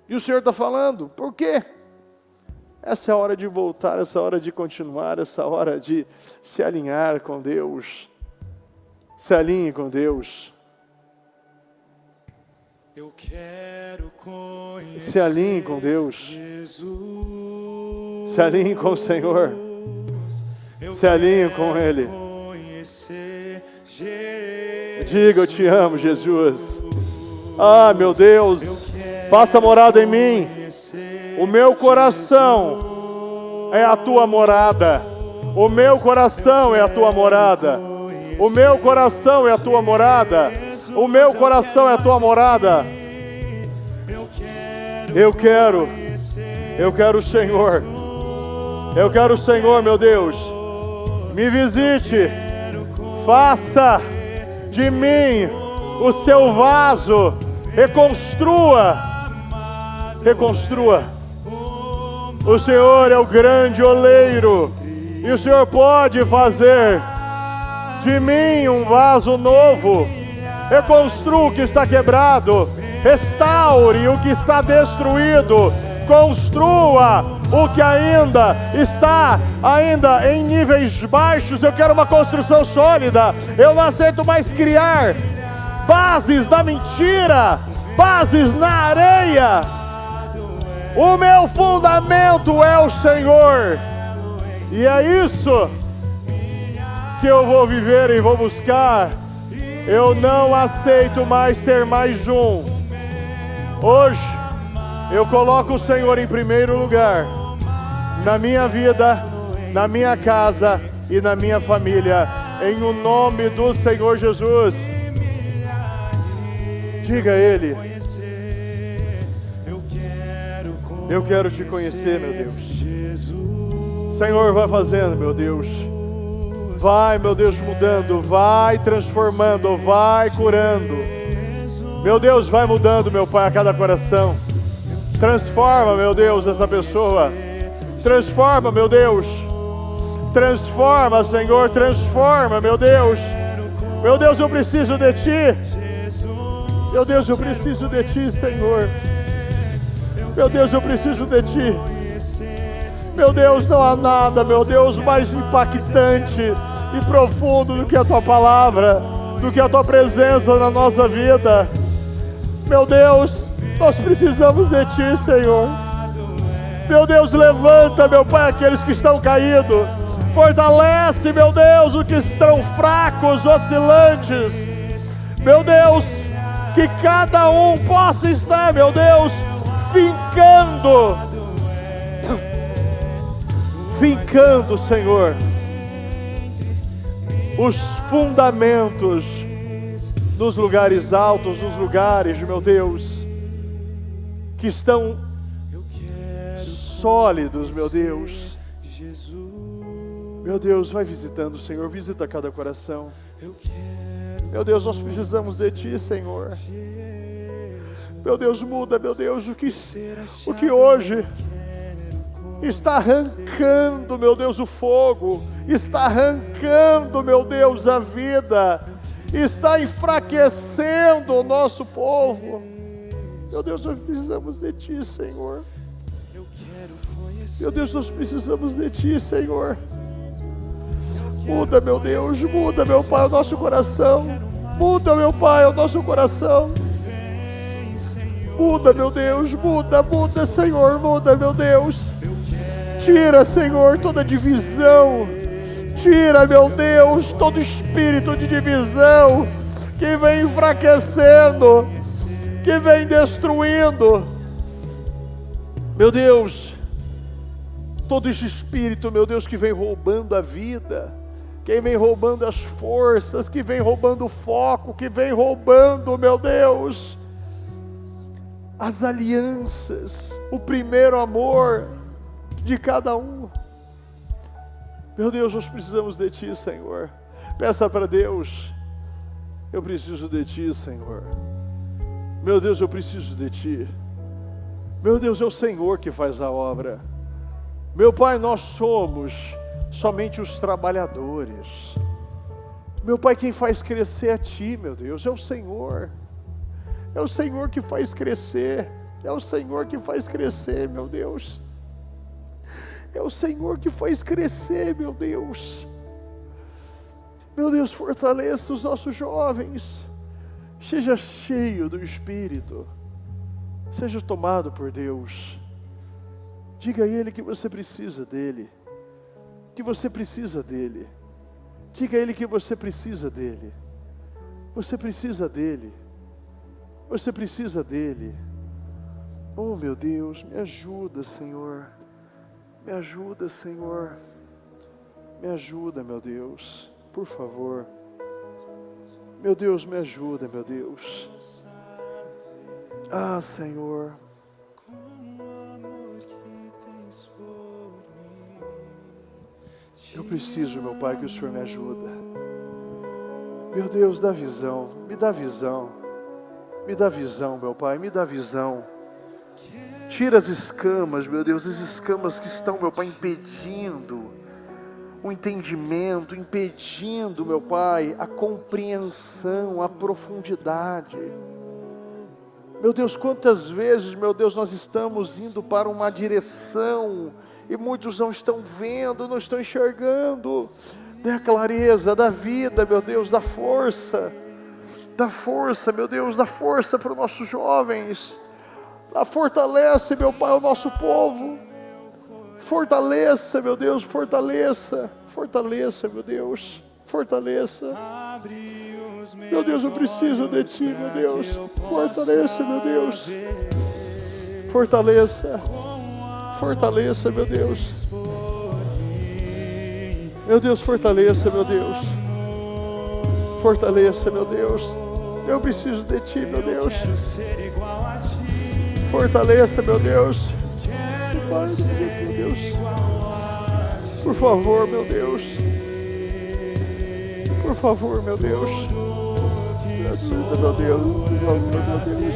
E o Senhor está falando, por quê? Essa é a hora de voltar, essa é a hora de continuar, essa é a hora de se alinhar com Deus. Se alinhe com Deus. Eu quero conhecer se alinhe com Deus. Jesus. Se alinhe com o Senhor. Se alinhe com Ele. Diga, eu te amo, Jesus. Ah, meu Deus, faça morada em mim. O meu coração é a tua morada. O meu coração é a tua morada. O meu coração é a tua morada. O meu coração é a tua morada. Eu quero o Senhor. Eu quero o Senhor, meu Deus. Me visite. Faça de mim o seu vaso. Reconstrua. O Senhor é o grande oleiro. E o Senhor pode fazer de mim um vaso novo. Reconstrua o que está quebrado. Restaure o que está destruído. Construa o que ainda está em níveis baixos. Eu quero uma construção sólida. Eu não aceito mais criar bases na mentira, bases na areia. O meu fundamento é o Senhor. E é isso que eu vou viver e vou buscar. Eu não aceito mais ser mais um. Hoje eu coloco o Senhor em primeiro lugar, na minha vida, na minha casa e na minha família, em o nome do Senhor Jesus. Diga a Ele: eu quero te conhecer, meu Deus. Senhor, vai fazendo, meu Deus. Vai, meu Deus, mudando, vai transformando, vai curando. Meu Deus, vai mudando, meu Pai, a cada coração. Transforma, meu Deus, essa pessoa. Transforma, meu Deus. Transforma, Senhor, transforma, meu Deus. Meu Deus, eu preciso de Ti. Meu Deus, eu preciso de Ti, Senhor. Meu Deus, eu preciso de Ti. Meu Deus, não há nada, meu Deus, mais impactante e profundo do que a Tua palavra, do que a Tua presença na nossa vida. Meu Deus, nós precisamos de Ti, Senhor. Meu Deus, levanta, meu Pai, aqueles que estão caídos. Fortalece, meu Deus, os que estão fracos, oscilantes. Meu Deus, que cada um possa estar, meu Deus, fincando, Senhor, os fundamentos nos lugares altos, nos lugares, meu Deus, que estão sólidos, meu Deus. Meu Deus, vai visitando, Senhor, visita cada coração. Meu Deus, nós precisamos de Ti, Senhor. Meu Deus, muda, meu Deus, o que hoje está arrancando, meu Deus, o fogo, está arrancando, meu Deus, a vida, está enfraquecendo o nosso povo. Meu Deus, nós precisamos de Ti, Senhor. Meu Deus, nós precisamos de Ti, Senhor. Muda, meu Deus, muda, meu Pai, o nosso coração. Muda, meu Pai, o nosso coração. Muda, meu Deus, muda, Senhor, muda, meu Deus. Tira, Senhor, toda divisão. Tira, meu Deus, todo espírito de divisão que vem enfraquecendo, que vem destruindo. Meu Deus, todo esse espírito, meu Deus, que vem roubando a vida, que vem roubando as forças, que vem roubando o foco, que vem roubando, meu Deus, as alianças, o primeiro amor de cada um. Meu Deus, nós precisamos de Ti, Senhor. Peça para Deus: eu preciso de Ti, Senhor. Meu Deus, eu preciso de Ti. Meu Deus, é o Senhor que faz a obra. Meu Pai, nós somos somente os trabalhadores. Meu Pai, quem faz crescer é Ti, meu Deus, é o Senhor. É o Senhor que faz crescer. É o Senhor que faz crescer, meu Deus. É o Senhor que faz crescer, meu Deus. Meu Deus, fortaleça os nossos jovens. Seja cheio do Espírito. Seja tomado por Deus. Diga a Ele que você precisa dEle. Que você precisa dEle. Diga a Ele que você precisa dEle. Você precisa dEle. Você precisa dEle. Oh, meu Deus, me ajuda, Senhor. Me ajuda, Senhor. Me ajuda, meu Deus. Por favor. Meu Deus, me ajuda, meu Deus. Ah, Senhor. Eu preciso, meu Pai, que o Senhor me ajuda. Meu Deus, dá visão, me dá visão. Me dá visão, meu Pai, me dá visão. Tira as escamas, meu Deus, as escamas que estão, meu Pai, impedindo o entendimento, impedindo, meu Pai, a compreensão, a profundidade. Meu Deus, quantas vezes, meu Deus, nós estamos indo para uma direção e muitos não estão vendo, não estão enxergando. Dê a clareza da vida, meu Deus, da força, meu Deus, da força para os nossos jovens. Fortalece, meu Pai, o nosso povo. Fortaleça, meu Deus, fortaleça, meu Deus, fortaleça. Meu Deus, eu preciso de Ti, meu Deus. Fortaleça, meu Deus. Fortaleça, meu Deus. Meu Deus, fortaleça, meu Deus. Fortaleça, meu Deus. Eu preciso de Ti, meu Deus. Fortaleça, meu Deus. Pai, meu Deus. Por favor, meu Deus. Por favor, meu Deus. Me ajuda, meu Deus. Por favor, meu Deus.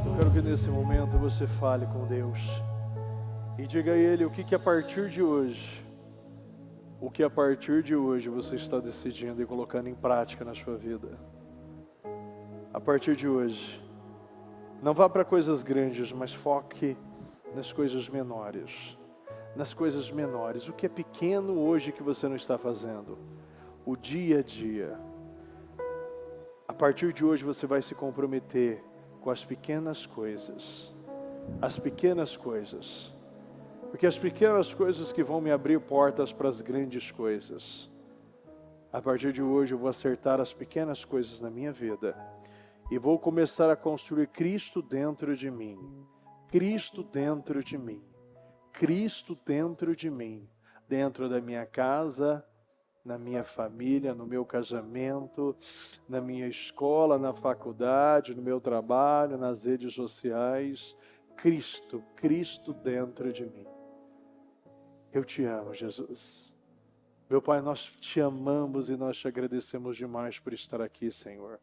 Eu quero que nesse momento você fale com Deus. E diga a Ele o que a partir de hoje, você está decidindo e colocando em prática na sua vida. A partir de hoje. Não vá para coisas grandes, mas foque nas coisas menores. Nas coisas menores. O que é pequeno hoje que você não está fazendo? O dia a dia. A partir de hoje você vai se comprometer com as pequenas coisas. As pequenas coisas. Porque as pequenas coisas que vão me abrir portas para as grandes coisas. A partir de hoje eu vou acertar as pequenas coisas na minha vida. E vou começar a construir Cristo dentro de mim. Cristo dentro de mim. Cristo dentro de mim. Dentro da minha casa, na minha família, no meu casamento, na minha escola, na faculdade, no meu trabalho, nas redes sociais. Cristo dentro de mim. Eu te amo, Jesus. Meu Pai, nós te amamos e nós te agradecemos demais por estar aqui, Senhor.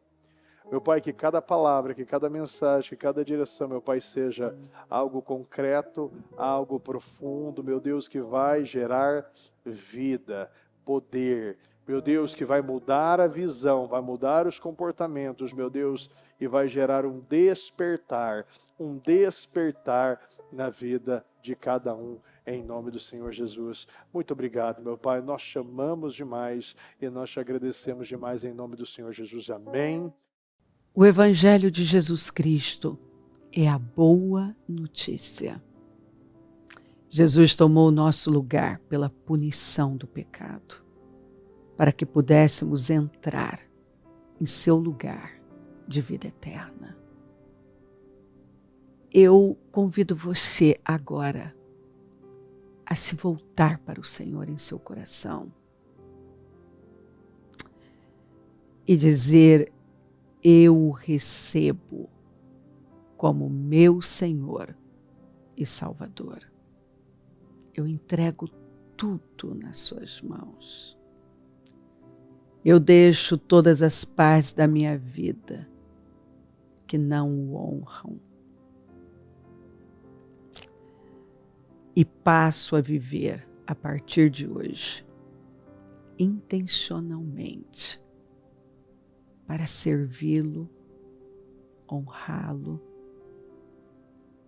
Meu Pai, que cada palavra, que cada mensagem, que cada direção, meu Pai, seja algo concreto, algo profundo, meu Deus, que vai gerar vida, poder, meu Deus, que vai mudar a visão, vai mudar os comportamentos, meu Deus, e vai gerar um despertar na vida de cada um, em nome do Senhor Jesus. Muito obrigado, meu Pai, nós te amamos demais e nós te agradecemos demais em nome do Senhor Jesus. Amém. O Evangelho de Jesus Cristo é a boa notícia. Jesus tomou o nosso lugar pela punição do pecado, para que pudéssemos entrar em seu lugar de vida eterna. Eu convido você agora a se voltar para o Senhor em seu coração e dizer: eu o recebo como meu Senhor e Salvador. Eu entrego tudo nas suas mãos. Eu deixo todas as partes da minha vida que não o honram e passo a viver a partir de hoje intencionalmente para servi-lo, honrá-lo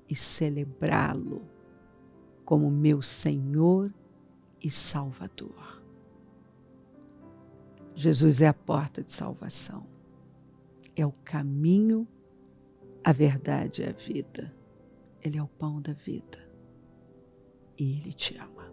e celebrá-lo como meu Senhor e Salvador. Jesus é a porta de salvação, é o caminho, a verdade e a vida. Ele é o pão da vida e Ele te ama.